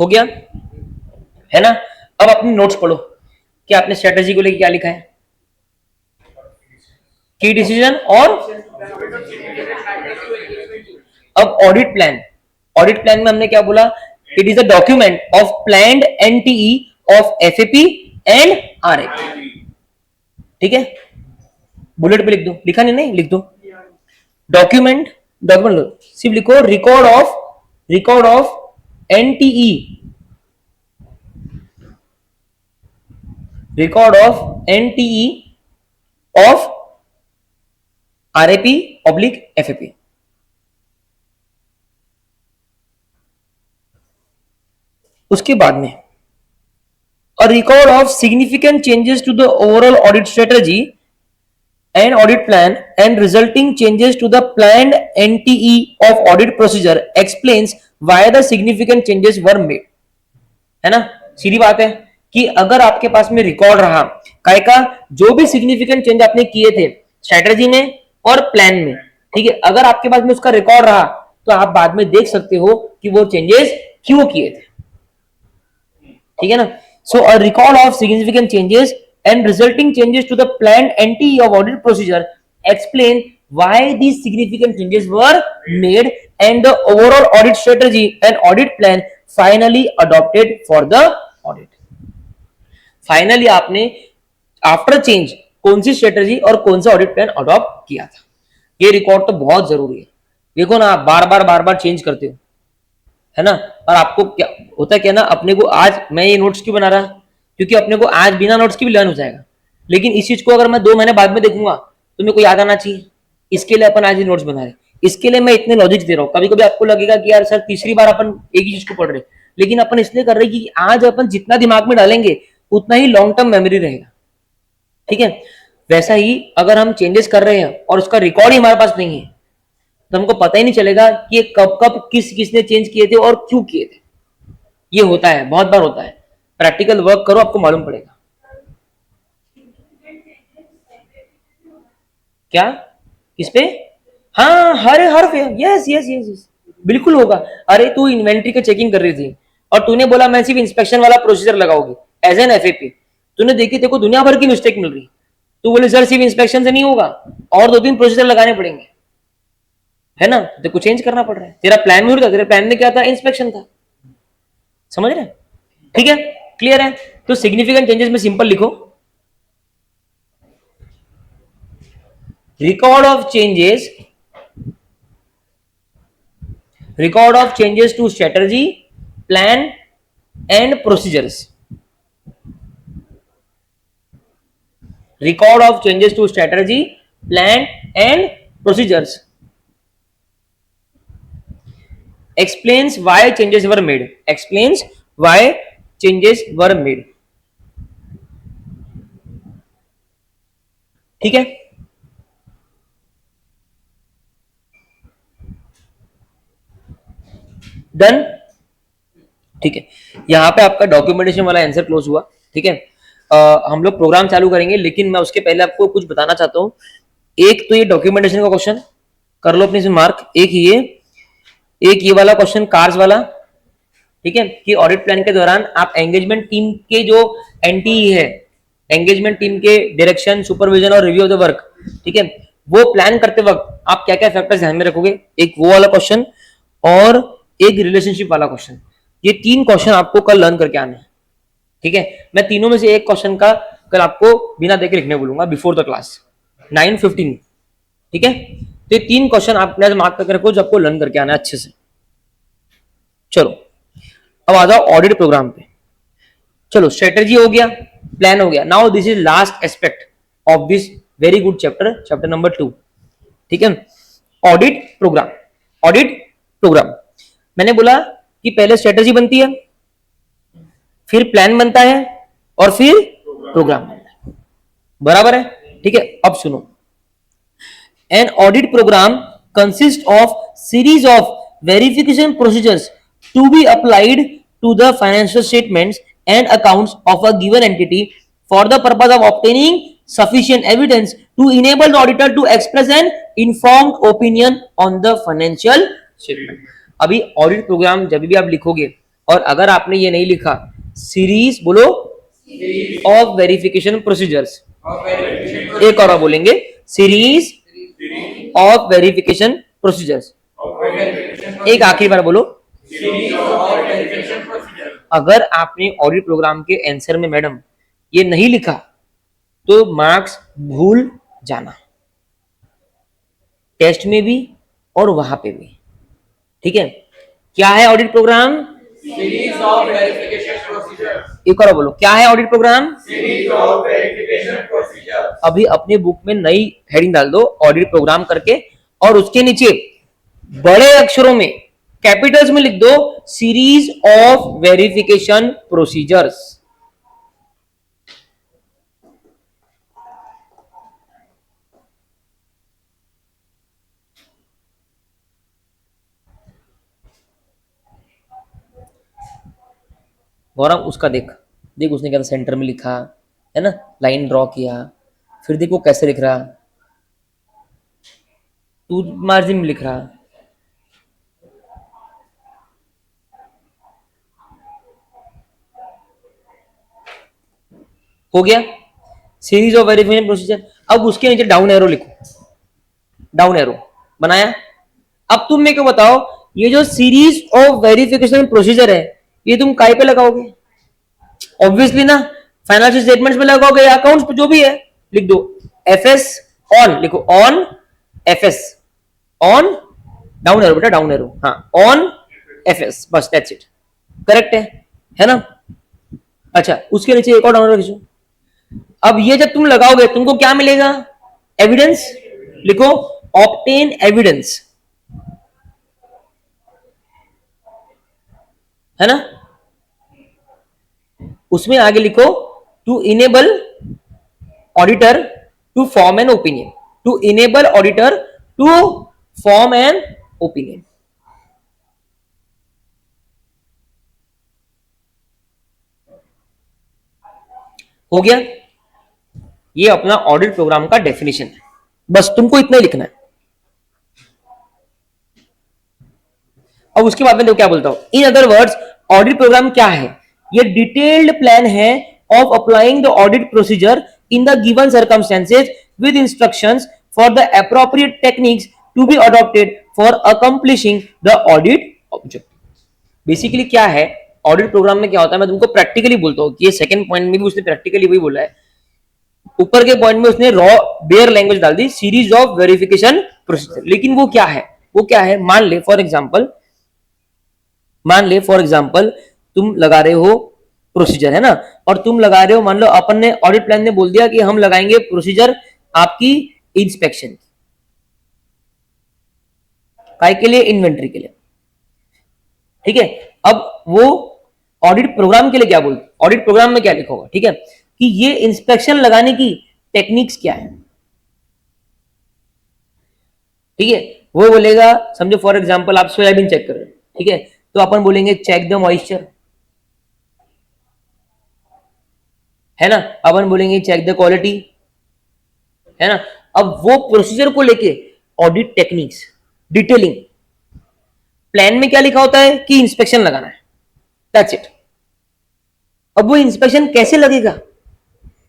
हो गया है ना। अब अपनी नोट्स पढ़ो कि आपने स्ट्रेटेजी को लेकर क्या लिखा है, की डिसीजन और अब ऑडिट प्लान। ऑडिट प्लान में हमने क्या बोला, it is a document of planned NTE of FAP and RAP, ठीक है। बुलेट पे लिख दो, लिखा नहीं, नहीं लिख दो। डॉक्यूमेंट, डॉक्यूमेंट सिर्फ लिखो record of NTE, record of NTE of RAP oblique FAP. उसके बाद में a record of significant changes to the overall audit strategy and audit plan and resulting changes to the planned NTE of audit procedure explains why the significant changes were made। है ना, सीधी बात है कि अगर आपके पास में रिकॉर्ड रहा काय का, जो भी सिग्निफिकेंट चेंज आपने किए थे स्ट्रेटजी में और प्लान में, ठीक है, अगर आपके पास में उसका रिकॉर्ड रहा तो आप बाद में देख सकते हो कि वो चेंजेस क्यों किए थे, ठीक है ना। So a record of significant changes and resulting changes to the planned NTE of audit procedure explain why these significant changes were made and the overall audit strategy and audit plan finally adopted for the audit. Finally आपने after change कौन सी strategy और कौन सा audit plan adopt किया था, ये record तो बहुत जरूरी है। देखो ना, आप बार बार चेंज करते हो, है ना। और आपको क्या होता है, क्या ना, अपने को आज मैं ये नोट्स क्यों बना रहा, क्योंकि अपने को आज बिना नोट्स के भी लर्न हो जाएगा, लेकिन इस चीज को अगर मैं 2 महीने बाद में देखूंगा तो मेरे को याद आना चाहिए। इसके लिए अपन आज ही नोट्स बना रहे, इसके लिए मैं इतने लॉजिक्स दे रहा हूँ। कभी कभी आपको लगेगा कि यार सर तीसरी बार अपन एक ही चीज को पढ़ रहे, लेकिन अपन इसलिए कर रहे कि आज अपन जितना दिमाग में डालेंगे उतना ही लॉन्ग टर्म मेमोरी रहेगा, ठीक है। वैसा ही अगर हम चेंजेस कर रहे हैं और उसका रिकॉर्ड ही हमारे पास नहीं है तो हमको पता ही नहीं चलेगा कि ये कब कब किसने चेंज किए थे और क्यों किए थे। ये होता है, बहुत बार होता है। प्रैक्टिकल वर्क करो, आपको मालूम पड़ेगा। क्या, किस पे? हाँ, हर हर यस यस यस यस, बिल्कुल होगा। अरे तू इन्वेंट्री का चेकिंग कर रही थी और तूने बोला मैं सिर्फ इंस्पेक्शन वाला प्रोसीजर लगाओगी एज एन एफएपी, तूने देखी तेरे को दुनिया भर की मिस्टेक मिल रही, तू बोले सर सिर्फ इंस्पेक्शन से नहीं होगा और 2-3 प्रोसीजर लगाने पड़ेंगे, है ना। तेरे को चेंज करना पड़ रहा है। तेरा प्लान में था, तेरे प्लान में क्या था? इंस्पेक्शन था। समझ रहे? ठीक है, क्लियर है। तो सिग्निफिकेंट चेंजेस में सिंपल लिखो, record of changes to strategy, plan and procedures. Record of changes to strategy, plan and procedures. Explains why changes were made. Explains why changes were made. ठीक है, डन। ठीक है, यहां पे आपका डॉक्यूमेंटेशन वाला आंसर क्लोज हुआ। ठीक है, हम लोग प्रोग्राम चालू करेंगे, लेकिन मैं उसके पहले आपको कुछ बताना चाहता हूँ। एक तो ये डॉक्यूमेंटेशन का क्वेश्चन कर लो अपने से मार्क, एक ये वाला क्वेश्चन कार्स वाला। ठीक है, कि ऑडिट प्लान के दौरान आप एंगेजमेंट टीम के जो एनटीई है, एंगेजमेंट टीम के डायरेक्शन, सुपरविजन और रिव्यू ऑफ द वर्क, ठीक है, वो प्लान करते वक्त आप क्या क्या फैक्टर्स ध्यान में रखोगे, एक वो वाला क्वेश्चन और एक रिलेशनशिप वाला क्वेश्चन। ये 3 क्वेश्चन आपको कल लर्न करके आना है। ठीक है, मैं तीनों में से एक क्वेश्चन का कल आपको बिना देखे लिखने बोलूंगा बिफोर द क्लास 9:15। ठीक है, तो ये 3 क्वेश्चन आप अपने मार्क करके रखो जो आपको लर्न करके आना है अच्छे से। चलो अब आ जाओ ऑडिट प्रोग्राम पे। चलो स्ट्रेटेजी हो गया, प्लान हो गया। Now this is last aspect of this very good chapter, chapter number 2। ठीक है, ऑडिट प्रोग्राम। ऑडिट प्रोग्राम मैंने बोला कि पहले स्ट्रेटेजी बनती है, फिर प्लान बनता है और फिर प्रोग्राम बनता है। बराबर है? ठीक है, अब सुनो। An audit program consist of series of verification procedures to be applied to the financial statements and accounts of a given entity for the purpose of obtaining sufficient evidence to enable the auditor to express an informed opinion on the financial statement। अभी audit programme जब भी आप लिखोगे और अगर आपने ये नहीं लिखा सीरीज, बोलो, ऑफ वेरिफिकेशन प्रोसीजर्स, एक और बोलेंगे सीरीज ऑफ वेरिफिकेशन प्रोसीजर्स, एक आखिरी बार बोलो। अगर आपने ऑडिट प्रोग्राम के आंसर में मैडम ये नहीं लिखा तो मार्क्स भूल जाना, टेस्ट में भी और वहां पे भी। ठीक है, क्या है audit program? Series of verification procedure. एक और बोलो, क्या है audit program? Series of verification procedure. अभी अपने बुक में नई हेडिंग डाल दो ऑडिट प्रोग्राम करके, और उसके नीचे बड़े अक्षरों में कैपिटल्स में लिख दो सीरीज ऑफ वेरिफिकेशन प्रोसीजर्स। गौरव उसका देख देख, उसने क्या सेंटर में लिखा है ना, लाइन ड्रॉ किया, फिर देखो कैसे लिख रहा, तू मार्जिन में लिख रहा। हो गया सीरीज ऑफ वेरिफिकेशन प्रोसीजर। अब उसके नीचे डाउन एरो लिखो, डाउन एरो बनाया। अब तुम मेरे को बताओ, ये जो सीरीज ऑफ वेरिफिकेशन प्रोसीजर है, ये तुम काय पे लगाओगे? ऑब्वियसली ना, फाइनेंशियल स्टेटमेंट्स में लगाओगे या अकाउंट्स पे, जो भी है लिख दो। एफएस ऑन लिखो, on FS, on down arrow बेटा, डाउन एरो, हाँ ऑन एफएस, बस दैट्स इट, करेक्ट है ना? अच्छा, उसके नीचे एक और डाउन एरो खींचो। अब ये जब तुम लगाओगे तुमको क्या मिलेगा? एविडेंस लिखो, ऑब्टेन एविडेंस, है ना? उसमें आगे लिखो, to enable auditor to form an opinion, to enable auditor to form an opinion. हो गया? ये अपना ऑडिट प्रोग्राम का डेफिनेशन है, बस तुमको इतना ही लिखना है। अब उसके बाद में देखो क्या बोलता हूं, in other words audit program क्या है? ये डिटेल्ड प्लान है of applying the audit procedure in the given circumstances with instructions for the appropriate techniques to be adopted for accomplishing the audit objective. Basically क्या है audit programme में, क्या होता है, मैं तुमको प्रैक्टिकली बोलता हूँ कि ये सेकंड पॉइंट में भी उसने प्रैक्टिकली वही बोला है। ऊपर के पॉइंट में उसने रॉ बेयर लैंग्वेज डाल दी, सीरीज ऑफ वेरिफिकेशन प्रोसीजर, लेकिन वो क्या है? वो क्या है? मान ले फॉर एग्जांपल तुम लगा रहे हो प्रोसीजर, है ना, और तुम लगा रहे हो, मान लो अपन ने ऑडिट प्लान ने बोल दिया कि हम लगाएंगे प्रोसीजर आपकी इंस्पेक्शन, काय के लिए? इन्वेंट्री के लिए, ठीक है। अब वो ऑडिट प्रोग्राम के लिए क्या बोलते? ऑडिट प्रोग्राम में क्या लिखा होगा, ठीक है, कि ये इंस्पेक्शन लगाने की टेक्निक्स क्या है, ठीक है। वो बोलेगा, समझो फॉर एग्जांपल आप सोयाबीन चेक कर रहे हो, ठीक है, तो अपन बोलेंगे चेक द मॉइस्चर, है ना, अपन बोलेंगे चेक द क्वालिटी, है ना। अब वो प्रोसीजर को लेके ऑडिट टेक्निक्स, डिटेलिंग, प्लान में क्या लिखा होता है कि इंस्पेक्शन लगाना है, दैट्स इट। अब वो इंस्पेक्शन कैसे लगेगा,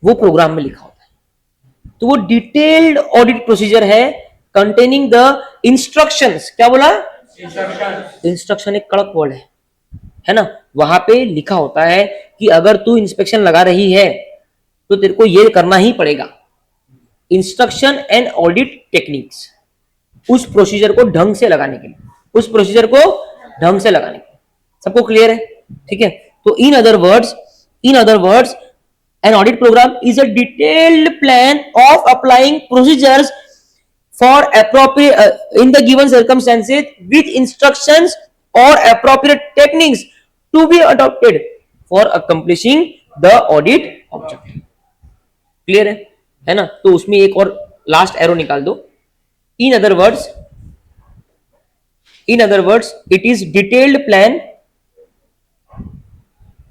वो प्रोग्राम में लिखा होता है। तो वो डिटेल्ड ऑडिट प्रोसीजर है कंटेनिंग द इंस्ट्रक्शंस। क्या बोला? इंस्ट्रक्शन एक कड़क वर्ड है ना। वहां पे लिखा होता है कि अगर तू इंस्पेक्शन लगा रही है तो तेरे को ये करना ही पड़ेगा, इंस्ट्रक्शन एंड ऑडिट टेक्निक्स, उस प्रोसीजर को ढंग से लगाने के लिए, उस प्रोसीजर को ढंग से लगाने के लिए। सबको क्लियर है? ठीक है। तो इन other words an audit program is a detailed plan of applying procedures for appropriate in the given circumstances with instructions or appropriate techniques to be adopted for accomplishing the audit objective। Clear है ना? तो उसमें एक और last arrow निकाल दो। इन other words it is detailed plan,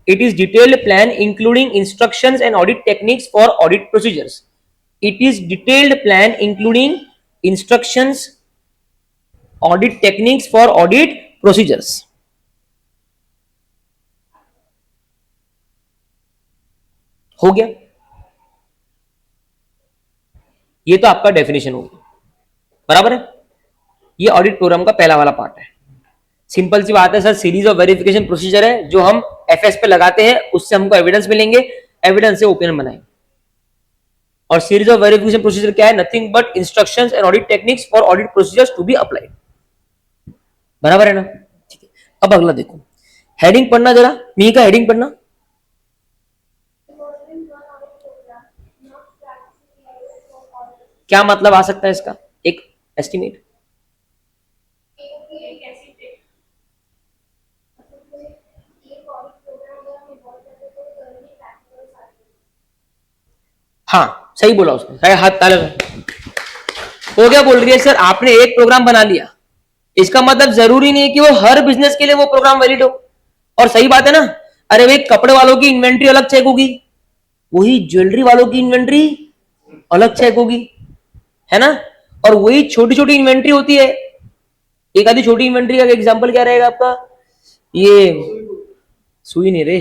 it is detailed plan including instructions and audit techniques for audit procedures। it is detailed plan including instructions, audit techniques for audit procedures। हो गया? ये तो आपका definition हो गया, बराबर है। ये ऑडिट प्रोग्राम का पहला वाला पार्ट है। सिंपल सी बात है sir, series of verification procedure है जो हम एफएस पे लगाते हैं, उससे हमको एविडेंस मिलेंगे, एविडेंस से ओपिनियन बनाएंगे। और सीरीज ऑफ वेरिफिकेशन प्रोसीजर क्या है? Nothing but instructions and audit techniques for audit procedures to be applied. बराबर है ना? ठीक है। अब अगला देखो, हेडिंग पढ़ना जरा, मी का हेडिंग पढ़ना। क्या मतलब आ सकता है इसका, एक एस्टिमेट? हाँ सही बोला उसने, हाथ ताले में हो गया। बोल रही है सर आपने एक प्रोग्राम बना लिया, इसका मतलब जरूरी नहीं है कि वो हर बिजनेस के लिए वो प्रोग्राम वैलिड हो। और सही बात है ना। अरे भाई कपड़े वालों की इन्वेंट्री अलग चेक होगी, वही ज्वेलरी वालों की इन्वेंट्री अलग चेक होगी, है ना। और वही छोटी छोटी इन्वेंट्री होती है। एक आधी छोटी इन्वेंट्री का एग्जांपल क्या रहेगा आपका? ये सुई नहीं रे,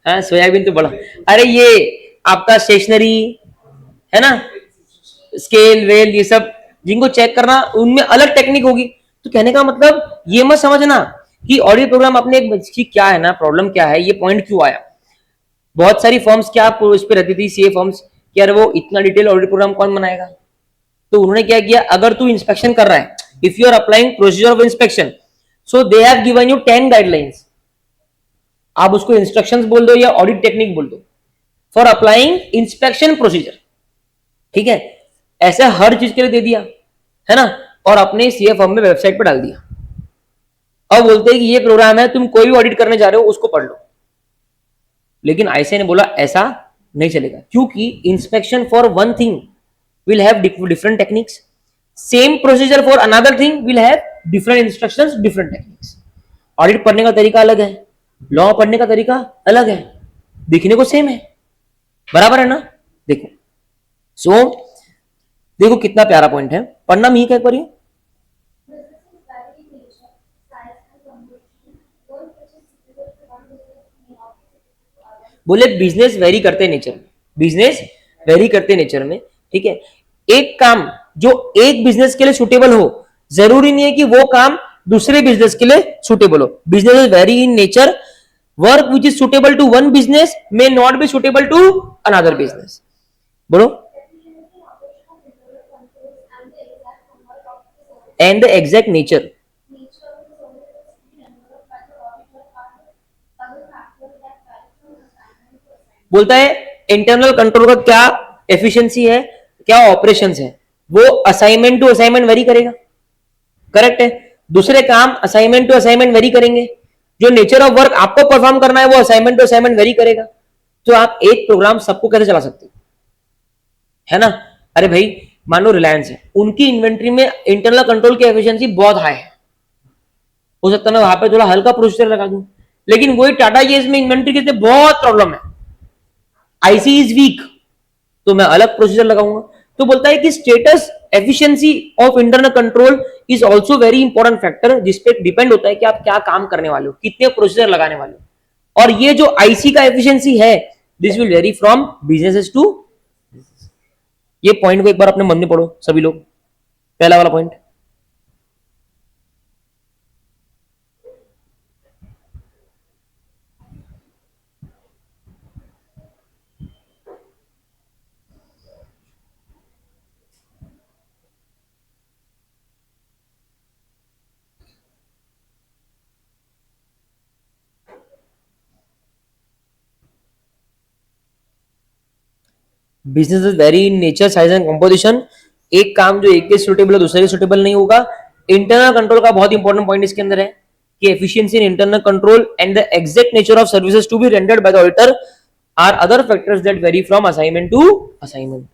हाँ सोयाबीन तो बड़ा, अरे ये आपका स्टेशनरी, है ना, स्केल वेल, ये सब जिनको चेक करना उनमें अलग टेक्निक होगी। तो कहने का मतलब ये मत समझना कि ऑडिट प्रोग्राम अपने क्या है ना, प्रॉब्लम क्या है, ये पॉइंट क्यों आया। बहुत सारी फर्म्स क्या इस पे रहती थी, सीए फर्म्स, कि यार वो इतना डिटेल ऑडिट प्रोग्राम कौन बनाएगा। तो उन्होंने क्या किया, अगर तू इंस्पेक्शन कर रहा है, if you are applying procedure of inspection, so they have given you 10 guidelines, आप उसको इंस्ट्रक्शंस बोल दो या ऑडिट टेक्निक बोल दो, फॉर अप्लाइंग इंस्पेक्शन प्रोसीजर, ठीक है। ऐसे हर चीज के लिए दे दिया है ना, और अपने सीए फर्म में वेबसाइट पर डाल दिया। अब बोलते हैं कि ये प्रोग्राम है, तुम कोई भी ऑडिट करने जा रहे हो उसको पढ़ लो। लेकिन आईसीए ने बोला ऐसा नहीं चलेगा, क्योंकि inspection for one thing will have different techniques, same procedure for another thing will have different instructions, different techniques. Audit पढ़ने का तरीका अलग है, लॉ पढ़ने का तरीका अलग है, दिखने को सेम है, बराबर है ना। देखो सो देखो कितना प्यारा पॉइंट है, पढ़ना मी क्या एक बार। बोले बिजनेस वेरी करते नेचर में, बिजनेस वेरी करते नेचर में, ठीक है। एक काम जो एक बिजनेस के लिए सुटेबल हो, जरूरी नहीं है कि वो काम दूसरे बिजनेस के लिए सुटेबल हो। Business is vary in nature, work which is suitable to one business may not be suitable to another business. बोलो, एंड द एग्जैक्ट नेचर, बोलता है इंटरनल कंट्रोल का क्या एफिशिएंसी है, क्या ऑपरेशन है, वो असाइनमेंट टू असाइनमेंट वेरी करेगा, करेक्ट है। दूसरे काम असाइनमेंट टू असाइनमेंट वेरी करेंगे, जो नेचर ऑफ वर्क आपको परफॉर्म करना है वो असाइनमेंट टू असाइनमेंट वेरी करेगा। तो आप एक प्रोग्राम सबको कैसे चला सकते हो, है ना। अरे भाई मान लो रिलायंस है, उनकी इन्वेंट्री में इंटरनल कंट्रोल की एफिशिएंसी बहुत हाई है, हो सकता है मैं वहां पे थोड़ा हल्का प्रोसीजर लगा दूं, लेकिन वही टाटा जीएस में इन्वेंट्री के बहुत प्रॉब्लम है, आईसी इज वीक, तो मैं अलग प्रोसीजर लगाऊंगा। तो बोलता है कि status efficiency of internal control is also very important factor, जिसपे डिपेंड होता है कि आप क्या काम करने वाले हो, कितने प्रोसीजर लगाने वाले हो। और ये जो आईसी का एफिशिएंसी है, this will vary from businesses to. ये पॉइंट को एक बार अपने मन में पढ़ो सभी लोग, पहला वाला point. Business is vary in nature, size and composition, एक काम जो एक के सुटेबल है दूसरे के सुटेबल नहीं होगा। इंटरनल कंट्रोल का बहुत इंपॉर्टेंट पॉइंट इसके अंदर है कि efficiency in internal control and the exact nature of services to be rendered by the auditor are other factors that vary from assignment to assignment.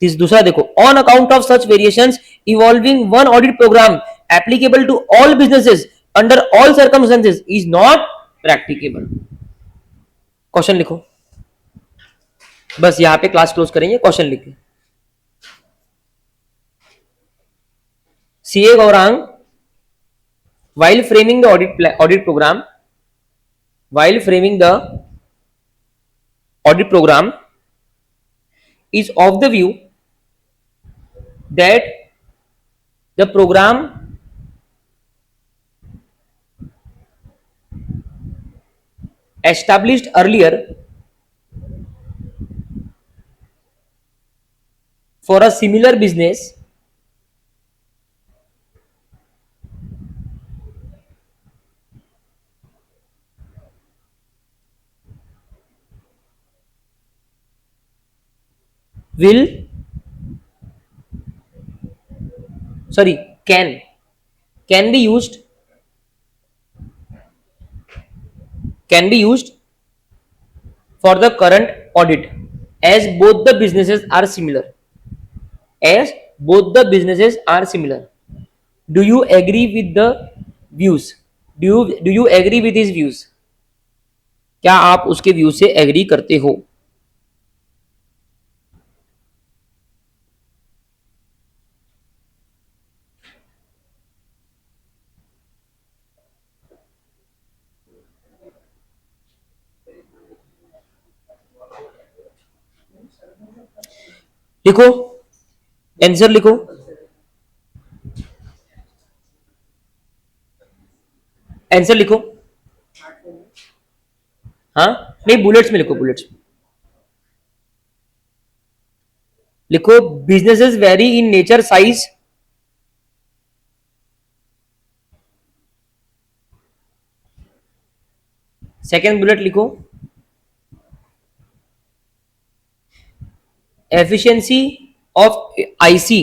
दूसरा देखो, on account of such variations evolving one audit program applicable to all businesses under all circumstances is not practicable. Question लिखो, बस यहां पे class close करेंगे, question लिखिए। CA Gaurang, while framing the audit program, while framing the audit program is of the view that the program established earlier for a similar business will, sorry, can be used, can be used for the current audit as both the businesses are similar, as both the businesses are similar. Do you agree with the views? Do you agree with his views? क्या आप उसके view से agree करते हो? लिखो, answer लिखो। Answer लिखो। हाँ नहीं, बुलेट्स में लिखो, बुलेट्स में लिखो। Businesses very in nature, size. Second bullet लिखो, efficiency of IC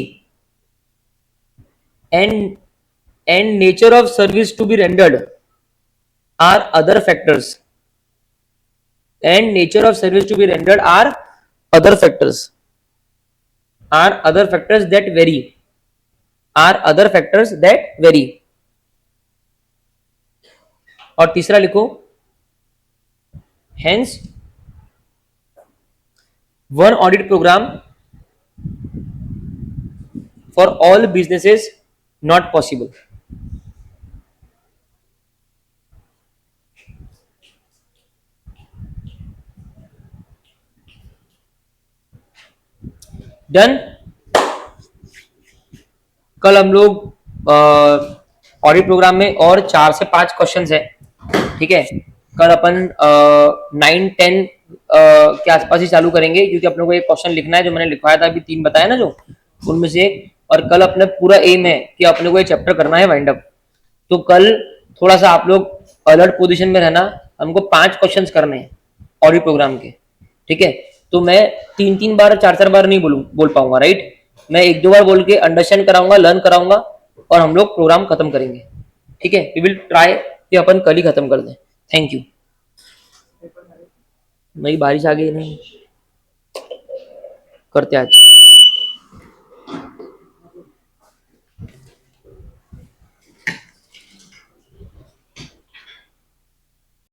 and nature of service to be rendered are other factors, and nature of service to be rendered are other factors, are other factors that vary, are other factors that vary। और तीसरा लिखो, hence one audit program for all businesses not possible। Done. कल हम लोग audit programme में और 4 से 5 questions है, ठीक है। कल अपन 9-10 के आसपास ही चालू करेंगे, क्योंकि अपने को एक क्वेश्चन लिखना है जो मैंने लिखवाया था अभी, 3 बताया ना जो, उनमें से एक। और कल अपने पूरा एम है कि अपने को ये चैप्टर करना है वाइंड अप। तो कल थोड़ा सा आप लोग अलर्ट पोजीशन में रहना। हमको 5 क्वेश्चंस करने हैं ऑडिट प्रोग्राम के, ठीक है। तो मैं 3-3 बार 4-4 बार नहीं बोल पाऊंगा, राइट। मैं 1-2 बार बोल के अंडरस्टैंड कराऊंगा, लर्न कराऊंगा, और हम लोग प्रोग्राम खत्म करेंगे, ठीक है। वी विल ट्राई कि अपन कल ही खत्म कर दें। Thank you. नहीं, बारिश आ गई, नहीं करते आज।